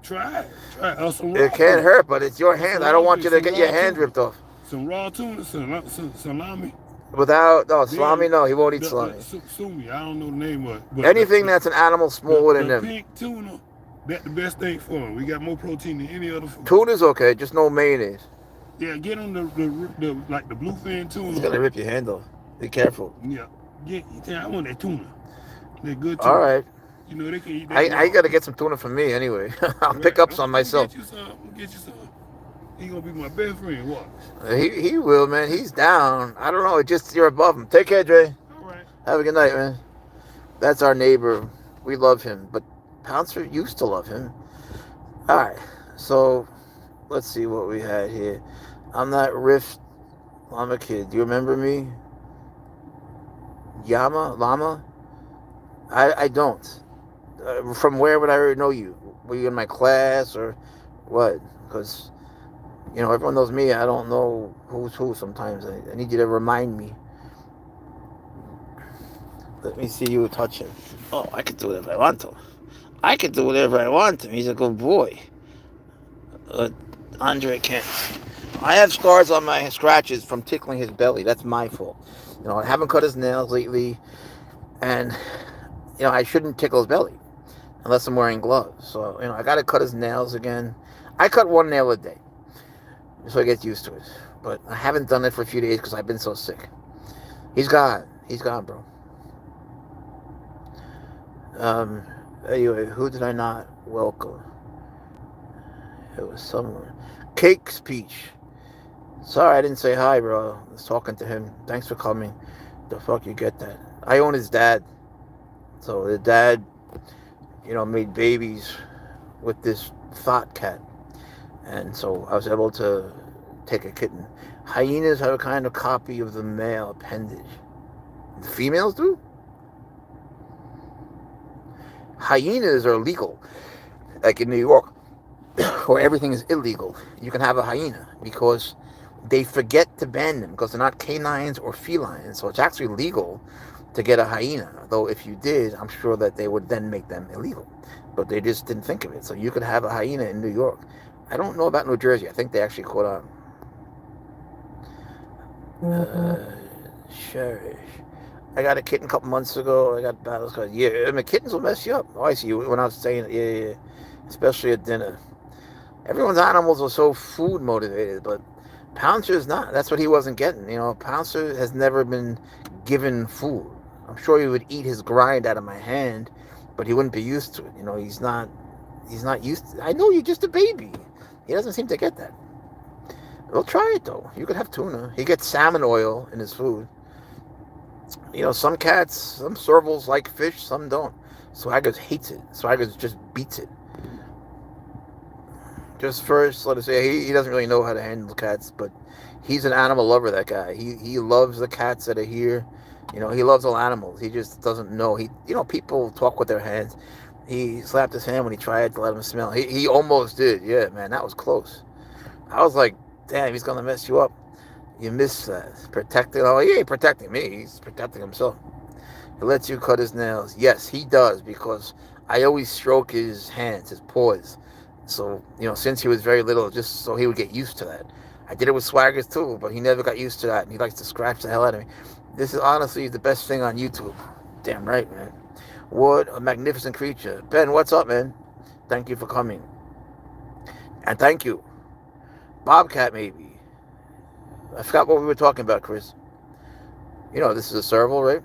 Try it. It can't hurt, but it's your hand. I don't want you to get your hand ripped off. Some raw tuna, salami. Without salami, no, he won't eat salami. Sumi, I don't know the name of it. But anything that's an animal smaller than him. Pink tuna, that's the best thing for him. We got more protein than any other food. Tuna's okay, just no mayonnaise. Yeah, get on the like the bluefin tuna. He's gonna rip your handle. Be careful. Yeah, I want that tuna. That good All tuna. right. You know they can eat that I raw. gotta get some tuna from me anyway. I'll Right. pick up I'm some gonna myself. get you some. I'm gonna get you some. He gonna be my best friend. Watch. He will, man. He's down. I don't know. It just you're above him. Take care, Dre. All right. Have a good night, man. That's our neighbor. We love him, but Pouncer used to love him. All right. So let's see what we had here. I'm that Rift Llama kid. Do you remember me? Llama? I don't. From where would I already know you? Were you in my class or what? Because, everyone knows me. I don't know who's who sometimes. I need you to remind me. Let me see you touch him. Oh, I can do whatever I want to. I can do whatever I want to. He's a good boy. Andre can't. I have scars on my scratches from tickling his belly. That's my fault. I haven't cut his nails lately. And, I shouldn't tickle his belly unless I'm wearing gloves. So, I got to cut his nails again. I cut one nail a day so I get used to it. But I haven't done it for a few days because I've been so sick. He's gone. He's gone, bro. Anyway, who did I not welcome? It was someone. Cakes Peach. Sorry I didn't say hi, bro. I was talking to him. Thanks for coming. The fuck you get that? I own his dad. So the dad, made babies with this thought cat. And so I was able to take a kitten. Hyenas have a kind of copy of the male appendage. The females do? Hyenas are legal. Like in New York, where everything is illegal. You can have a hyena because they forget to ban them because they're not canines or felines. So it's actually legal to get a hyena. Though if you did, I'm sure that they would then make them illegal. But they just didn't think of it. So you could have a hyena in New York. I don't know about New Jersey. I think they actually caught on. Cherish. I got a kitten a couple months ago. I got battles. Yeah, kittens will mess you up. Oh, I see you when I was saying, yeah. Especially at dinner. Everyone's animals are so food motivated, but Pouncer is not. That's what he wasn't getting. Pouncer has never been given food. I'm sure he would eat his grind out of my hand, but he wouldn't be used to it. He's not used to it. I know you're just a baby. He doesn't seem to get that. We'll try it though. You could have tuna. He gets salmon oil in his food. Some cats, some servals like fish, some don't. Swaggers hates it. Swaggers just beats it. Just first, let us say, he doesn't really know how to handle cats, but he's an animal lover, that guy. He loves the cats that are here. He loves all animals. He just doesn't know. People talk with their hands. He slapped his hand when he tried to let him smell. He almost did. Yeah, man, that was close. I was like, damn, he's going to mess you up. You missed that. Protecting. Oh, he ain't protecting me. He's protecting himself. He lets you cut his nails. Yes, he does, because I always stroke his hands, his paws. So, since he was very little, just so he would get used to that. I did it with Swaggers too, but he never got used to that, and he likes to scratch the hell out of me. This is honestly the best thing on YouTube. Damn right, man. What a magnificent creature. Ben, what's up, man? Thank you for coming. And thank you. Bobcat, maybe. I forgot what we were talking about, Chris. This is a serval, right?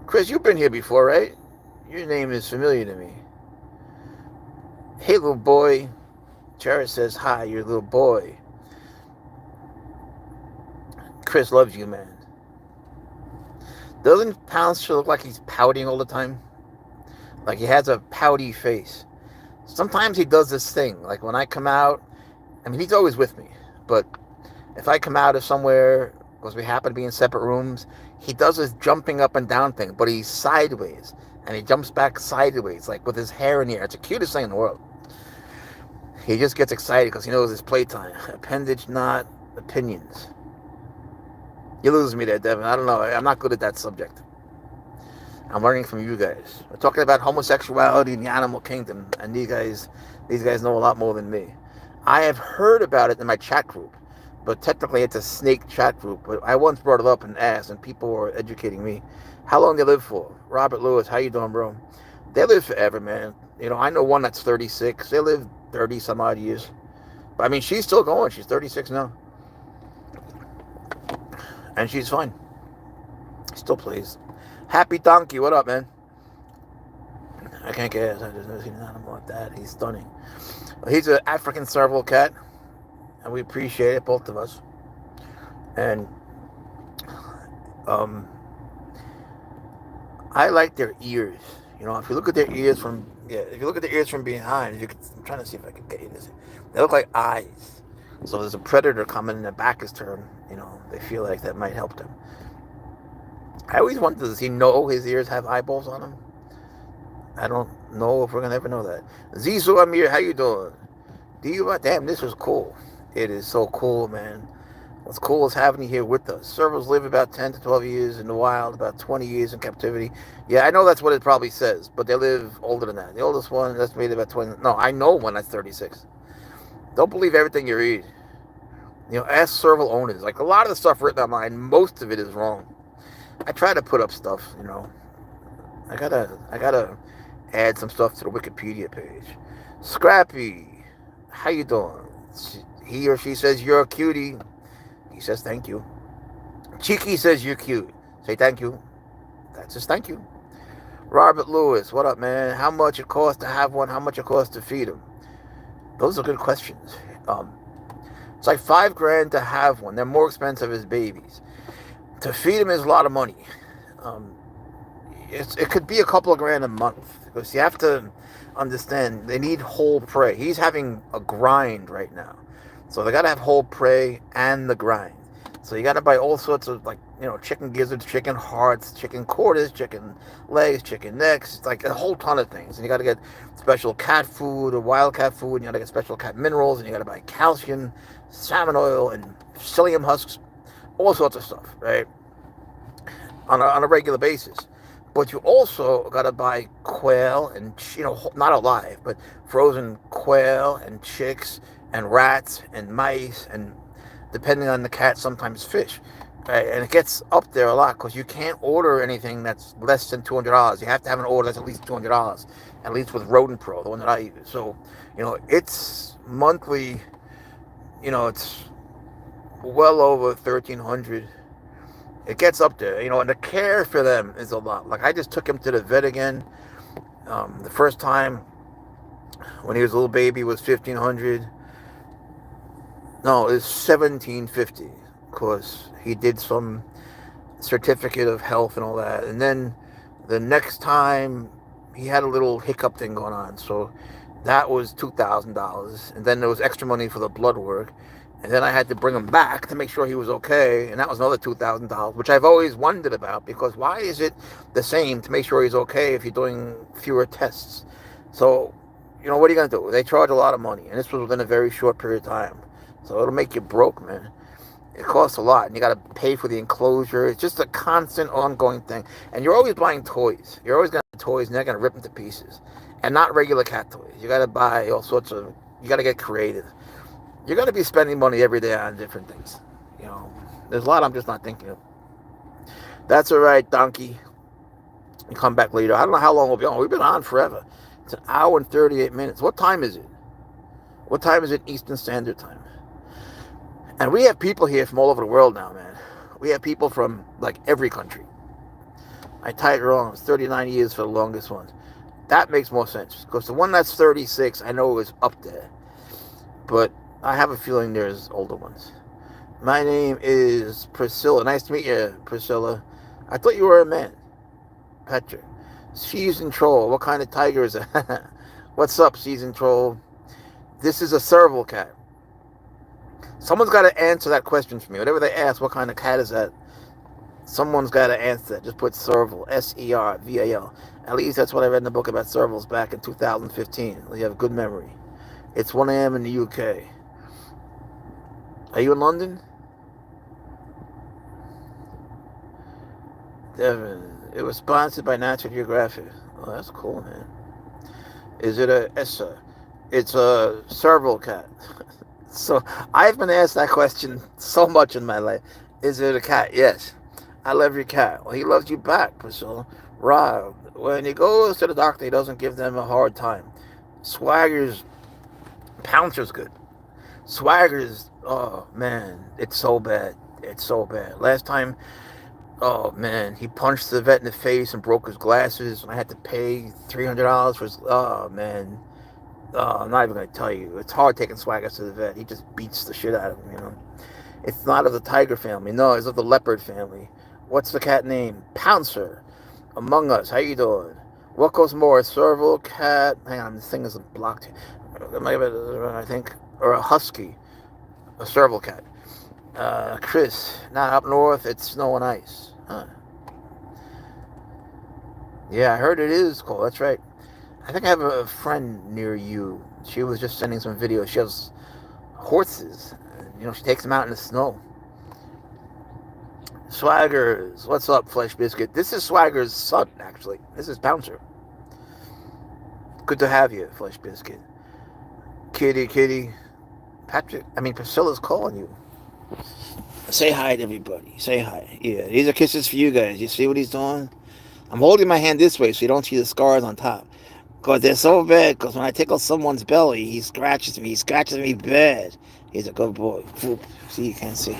Chris, you've been here before, right? Your name is familiar to me. Hey, little boy. Jared says, hi, you're a little boy. Chris loves you, man. Doesn't Pouncer look like he's pouting all the time? Like he has a pouty face. Sometimes he does this thing. Like when I come out, he's always with me. But if I come out of somewhere, because we happen to be in separate rooms, he does this jumping up and down thing, but he's sideways. And he jumps back sideways, like with his hair in the air. It's the cutest thing in the world. He just gets excited because he knows it's playtime. Appendage, not opinions. You lose me there, Devin. I don't know. I'm not good at that subject. I'm learning from you guys. We're talking about homosexuality in the animal kingdom, and these guys know a lot more than me. I have heard about it in my chat group, but technically it's a snake chat group. But I once brought it up and asked, and people were educating me. How long they live for? Robert Lewis, how you doing, bro? They live forever, man. I know one that's 36. They live 30 some odd years. I mean, she's still going. She's 36 now. And she's fine. Still plays. Happy Donkey, what up, man? I can't guess. I've never seen an animal like that. He's stunning. He's an African Serval cat, and we appreciate it, both of us. And I like their ears. You know, if you look at their ears from behind, I'm trying to see if I can get you this. They look like eyes. So there's a predator coming and their back is turned. You know, they feel like that might help them. I always wonder, does he know his ears have eyeballs on them? I don't know if we're gonna ever know that. Zizu Amir, how you doing? Damn, this was cool. It is so cool, man. What's cool is having you here with us. Servals live about 10 to 12 years in the wild, about 20 years in captivity. Yeah, I know that's what it probably says, but they live older than that. The oldest one, that's made about 20. No, I know one that's 36. Don't believe everything you read. You know, ask Serval owners. Like, a lot of the stuff written online, most of it is wrong. I try to put up stuff, you know. I gotta add some stuff to the Wikipedia page. Scrappy, how you doing? He or she says you're a cutie. He says thank you. Cheeky says you're cute. Say thank you. That's just thank you. Robert Lewis, what up, man? How much it costs to have one? How much it costs to feed him? Those are good questions. It's like $5,000 to have one. They're more expensive as babies. To feed him is a lot of money. It could be a couple of grand a month, because you have to understand they need whole prey. He's having a grind right now, so they gotta have whole prey and the grind. So you gotta buy all sorts of, like, you know, chicken gizzards, chicken hearts, chicken quarters, chicken legs, chicken necks. It's like a whole ton of things. And you gotta get special cat food or wild cat food, and you gotta get special cat minerals, and you gotta buy calcium, salmon oil, and psyllium husks, all sorts of stuff, right? On a regular basis. But you also got to buy quail and, you know, not alive, but frozen quail and chicks and rats and mice and, depending on the cat, sometimes fish. Right? And it gets up there a lot, because you can't order anything that's less than $200. You have to have an order that's at least $200, at least with Rodent Pro, the one that I use. So, you know, it's monthly, you know, it's well over $1,300. It gets up there, you know, and the care for them is a lot. Like, I just took him to the vet again. The first time when he was a little baby was $1,500. No, it was $1,750, because he did some certificate of health and all that. And then the next time he had a little hiccup thing going on, so that was $2,000. And then there was extra money for the blood work. And then I had to bring him back to make sure he was okay, and that was another $2,000, which I've always wondered about, because why is it the same to make sure he's okay if you're doing fewer tests? So, you know, what are you going to do? They charge a lot of money, and this was within a very short period of time. So it'll make you broke, man. It costs a lot, and you got to pay for the enclosure. It's just a constant, ongoing thing. And you're always buying toys. You're always going to have toys, and they're going to rip them to pieces. And not regular cat toys. You got to buy all sorts of, you got to get creative. You're going to be spending money every day on different things. You know, there's a lot I'm just not thinking of. That's all right, Donkey. You come back later. I don't know how long we'll be on. We've been on forever. It's an hour and 38 minutes. What time is it? What time is it Eastern Standard Time? And we have people here from all over the world now, man. We have people from, like, every country. I tied it wrong. It's 39 years for the longest one. That makes more sense, because the one that's 36, I know is up there. But I have a feeling there's older ones. My name is Priscilla. Nice to meet you, Priscilla. I thought you were a man. Patrick. Seasoned Troll. What kind of tiger is it? What's up, Seasoned Troll? This is a Serval cat. Someone's got to answer that question for me. Whatever they ask, what kind of cat is that? Someone's got to answer that. Just put Serval. S-E-R-V-A-L. At least that's what I read in the book about Servals back in 2015. You have a good memory. It's 1 a.m. in the UK. Are you in London? Devin. It was sponsored by National Geographic. Oh, that's cool, man. Is it a Essa? It's a Serval cat. So, I've been asked that question so much in my life. Is it a cat? Yes. I love your cat. Well, he loves you back, Priscilla. Rob. When he goes to the doctor, he doesn't give them a hard time. Swagger's Pouncer's good. Swagger's, oh man, it's so bad. It's so bad. Last time, oh man, he punched the vet in the face and broke his glasses, and I had to pay $300 for his. Oh man, I'm not even gonna tell you. It's hard taking Swagger to the vet. He just beats the shit out of him. It's not of the tiger family. No, it's of the leopard family. What's the cat name? Pouncer. Among Us. How you doing? What goes more? A Serval cat? Hang on, this thing is blocked. I think, or a husky. A Serval cat. Chris. Not up north. It's snow and ice. Huh. Yeah, I heard it is cold. That's right. I think I have a friend near you. She was just sending some videos. She has horses. She takes them out in the snow. Swaggers. What's up, Flesh Biscuit? This is Swagger's son, actually. This is Pouncer. Good to have you, Flesh Biscuit. Kitty. Priscilla's calling you. Say hi to everybody. Say hi. Yeah, these are kisses for you guys. You see what he's doing? I'm holding my hand this way so you don't see the scars on top. Because they're so bad. Because when I tickle someone's belly, he scratches me. He scratches me bad. He's a good boy. See, you can't see.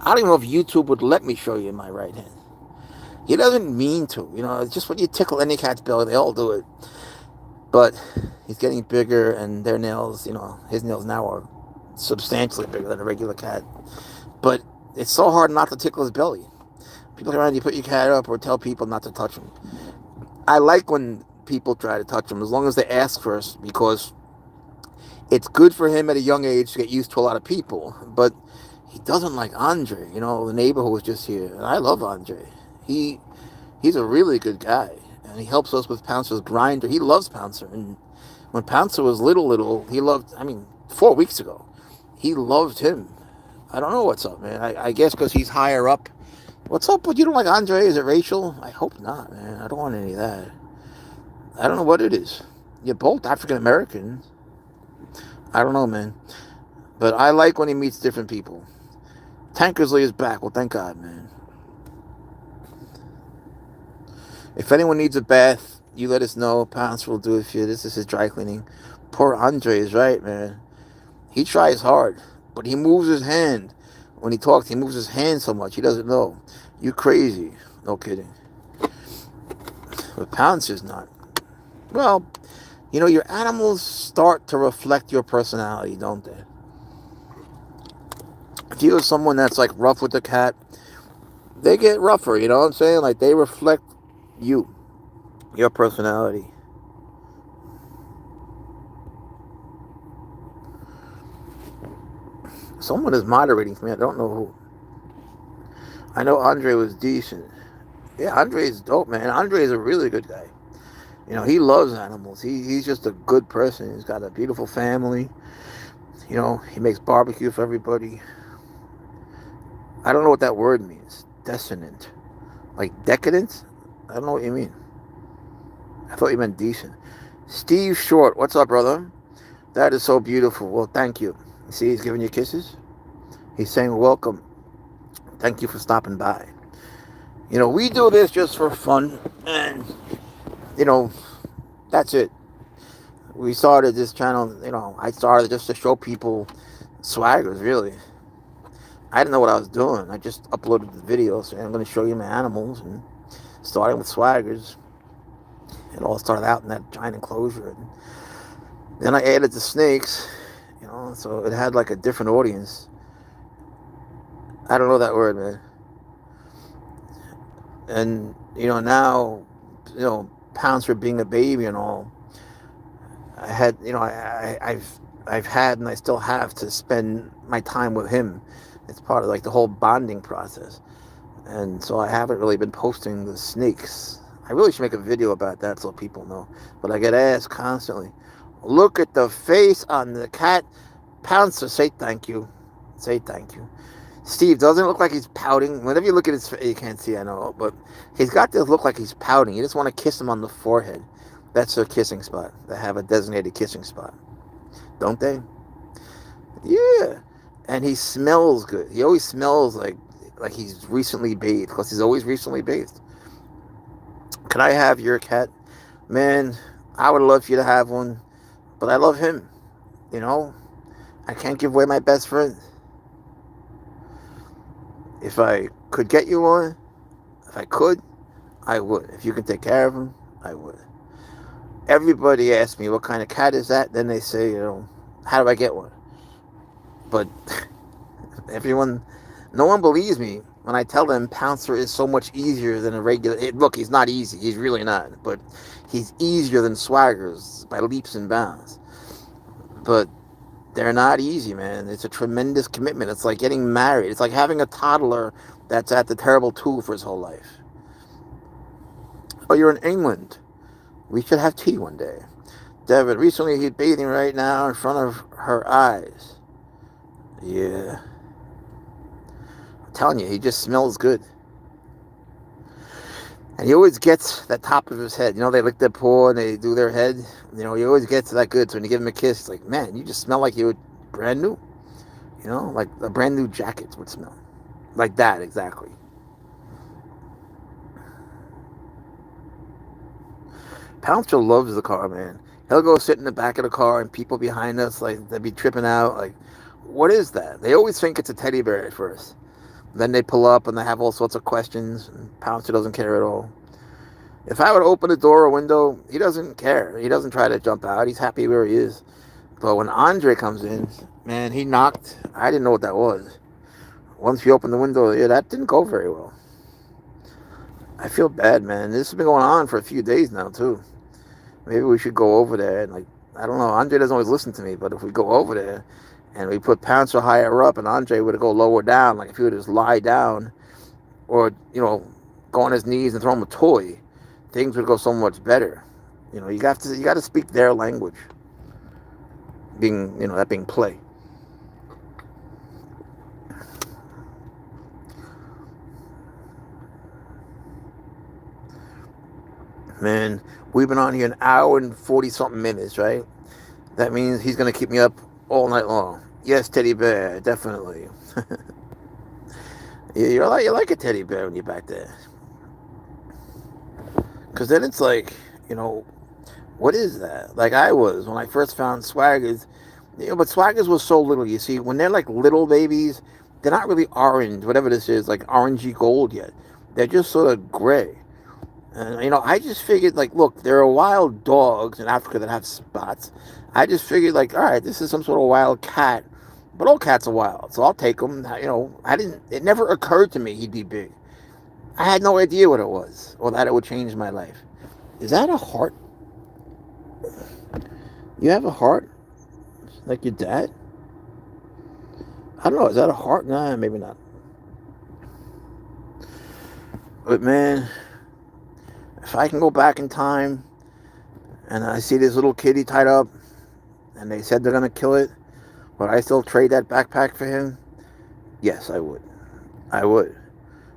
I don't even know if YouTube would let me show you my right hand. He doesn't mean to. It's just when you tickle any cat's belly, they all do it. But he's getting bigger, and their nails, his nails now are substantially bigger than a regular cat. But it's so hard not to tickle his belly. People come around, you put your cat up or tell people not to touch him. I like when people try to touch him, as long as they ask first, because it's good for him at a young age to get used to a lot of people. But he doesn't like Andre. The neighbor who was just here. And I love Andre. He's a really good guy. And he helps us with Pouncer's grinder. He loves Pouncer. And when Pouncer was little, he loved, 4 weeks ago, he loved him. I don't know what's up, man. I guess because he's higher up. What's up? But you don't like Andre? Is it racial? I hope not, man. I don't want any of that. I don't know what it is. You're both African Americans. I don't know, man. But I like when he meets different people. Tankersley is back. Well, thank God, man. If anyone needs a bath, you let us know. Pounce will do it for you. This is his dry cleaning. Poor Andre is right, man. He tries hard, but he moves his hand. When he talks, he moves his hand so much, he doesn't know. You crazy. No kidding. But Pounce is not. Well, your animals start to reflect your personality, don't they? If you're someone that's like rough with the cat, they get rougher, you know what I'm saying? Like they reflect you, your personality. Someone is moderating for me. I don't know who. I know Andre was decent. Yeah, Andre's dope, man. Andre is a really good guy. He loves animals. He's just a good person. He's got a beautiful family. He makes barbecue for everybody. I don't know what that word means. Decadent. Like decadent? I don't know what you mean. I thought you meant decent. Steve Short, what's up, brother? That is so beautiful. Well, thank you. You see, he's giving you kisses. He's saying welcome. Thank you for stopping by. We do this just for fun. And, that's it. We started this channel, I started just to show people swaggers, really. I didn't know what I was doing. I just uploaded the video, so I'm going to show you my animals. And starting with swaggers. It all started out in that giant enclosure. And then I added the snakes, so it had like a different audience. I don't know that word, man. And, now, Pouncer being a baby and all, I had, I've had and I still have to spend my time with him. It's part of like the whole bonding process. And so I haven't really been posting the snakes. I really should make a video about that so people know. But I get asked constantly, look at the face on the cat. Pouncer, say thank you. Say thank you. Steve, doesn't it look like he's pouting? Whenever you look at his face, you can't see, I know, but he's got this look like he's pouting. You just want to kiss him on the forehead. That's their kissing spot. They have a designated kissing spot. Don't they? Yeah. And he smells good. He always smells like he's recently bathed, because he's always recently bathed. Can I have your cat? Man, I would love for you to have one, but I love him, I can't give away my best friend. If I could get you one, if I could, I would. If you can take care of him, I would. Everybody asks me what kind of cat is that. Then they say, how do I get one? But no one believes me when I tell them Pouncer is so much easier than a regular. Look, he's not easy. He's really not. But he's easier than Swaggers by leaps and bounds. But they're not easy, man. It's a tremendous commitment. It's like getting married. It's like having a toddler that's at the terrible two for his whole life. Oh, you're in England. We should have tea one day. David, recently he's bathing right now in front of her eyes. Yeah. I'm telling you, he just smells good. And he always gets that top of his head. They lick their paw and they do their head. He always gets that good. So when you give him a kiss, it's like, man, you just smell like you were brand new. Like a brand new jacket would smell. Like that, exactly. Pouncer loves the car, man. He'll go sit in the back of the car and people behind us, like, they'll be tripping out. Like, what is that? They always think it's a teddy bear at first. Then they pull up and they have all sorts of questions. And Pouncer doesn't care at all. If I would open a door or window, he doesn't care. He doesn't try to jump out. He's happy where he is. But when Andre comes in, man, he knocked. I didn't know what that was. Once he opened the window, yeah, that didn't go very well. I feel bad, man. This has been going on for a few days now, too. Maybe we should go over there and, I don't know. Andre doesn't always listen to me, but if we go over there and we put Pouncer higher up and Andre would go lower down, like if he would just lie down or, go on his knees and throw him a toy, things would go so much better. You got to speak their language. That being play. Man, we've been on here an hour and 40-something minutes, right? That means he's going to keep me up all night long. Yes, teddy bear, definitely. You're like a teddy bear when you're back there. Because then it's like, what is that? Like I was when I first found Swaggers. But Swaggers was so little, you see. When they're like little babies, they're not really orange, whatever this is, like orangey gold yet. They're just sort of gray. And, I just figured, look, there are wild dogs in Africa that have spots. I just figured, all right, this is some sort of wild cat. But all cats are wild, so I'll take him. It never occurred to me he'd be big. I had no idea what it was, or that it would change my life. Is that a heart? You have a heart? Like your dad? I don't know, is that a heart? Nah, maybe not. But man, if I can go back in time and I see this little kitty tied up and they said they're going to kill it, but I still trade that backpack for him, yes, I would. I would.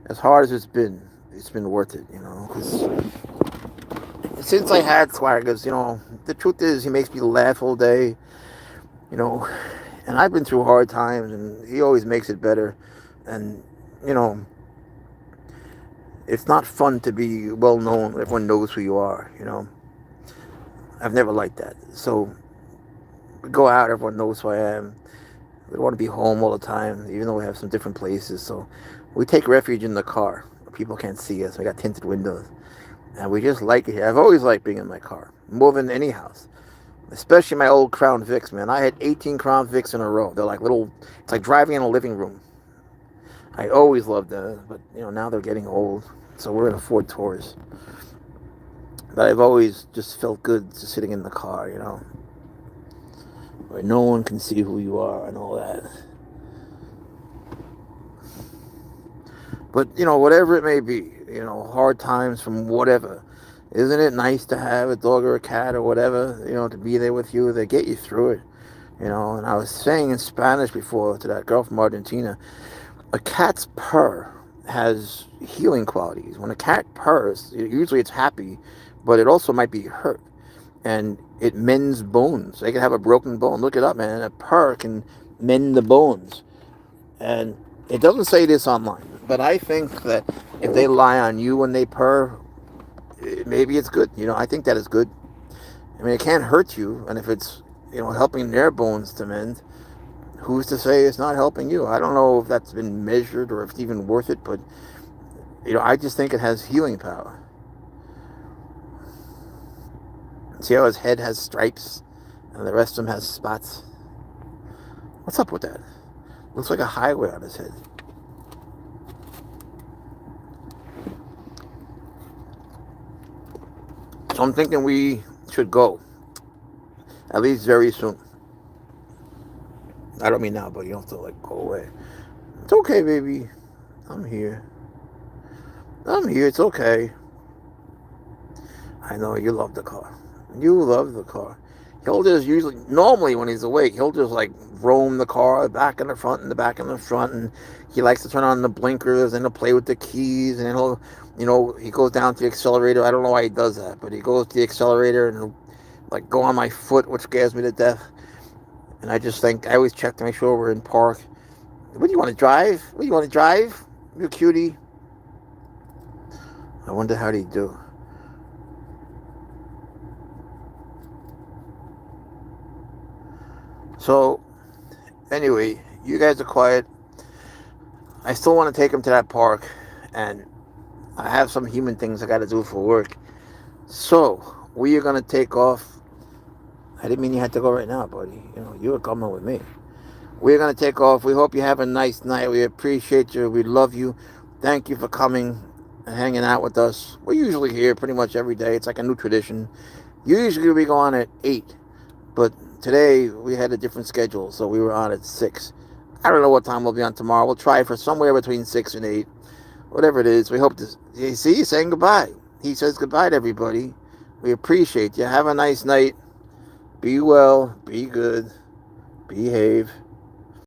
As hard as it's been worth it, because since I had Swaggers, the truth is he makes me laugh all day, and I've been through hard times and he always makes it better. And, it's not fun to be well known. Everyone knows who you are, I've never liked that. So we go out, everyone knows who I am. We don't want to be home all the time, even though we have some different places. So we take refuge in the car where people can't see us. We got tinted windows. And we just like it here. I've always liked being in my car, more than any house. Especially my old Crown Vics, man. I had 18 Crown Vics in a row. They're like it's like driving in a living room. I always loved them, but, now they're getting old. So we're in a Ford Taurus. But I've always just felt good just sitting in the car, where no one can see who you are and all that. But, whatever it may be, hard times from whatever. Isn't it nice to have a dog or a cat or whatever, to be there with you? They get you through it, And I was saying in Spanish before to that girl from Argentina, a cat's purr has healing qualities. When a cat purrs, usually it's happy, but it also might be hurt. And it mends bones. They can have a broken bone. Look it up, man. A purr can mend the bones. And it doesn't say this online, but I think that if they lie on you when they purr, maybe it's good. I think that is good. I mean, it can't hurt you. And if it's, helping their bones to mend, who's to say it's not helping you? I don't know if that's been measured or if it's even worth it, but I just think it has healing power. See how his head has stripes and the rest of him has spots? What's up with that? Looks like a highway on his head. So I'm thinking we should go. At least very soon. I don't mean now, but you don't have to go away. It's okay, baby. I'm here. It's okay. I know you love the car. You love the car. He'll just normally when he's awake, he'll just roam the car, the back and the front and the back and the front, and he likes to turn on the blinkers and to play with the keys, and he'll, he goes down to the accelerator. I don't know why he does that, but he goes to the accelerator and he'll go on my foot, which scares me to death. And I always check to make sure we're in park. What do you want to drive? You cutie. I wonder how he'd do. So, anyway, you guys are quiet. I still want to take him to that park, and I have some human things I got to do for work. So, we are going to take off. I didn't mean you had to go right now, buddy. You were coming with me. We're going to take off. We hope you have a nice night. We appreciate you. We love you. Thank you for coming and hanging out with us. We're usually here pretty much every day. It's like a new tradition. Usually we go on at 8, but today we had a different schedule, so we were on at 6. I don't know what time we'll be on tomorrow. We'll try for somewhere between 6 and 8. Whatever it is, we hope to... You see, he's saying goodbye. He says goodbye to everybody. We appreciate you. Have a nice night. Be well. Be good. Behave.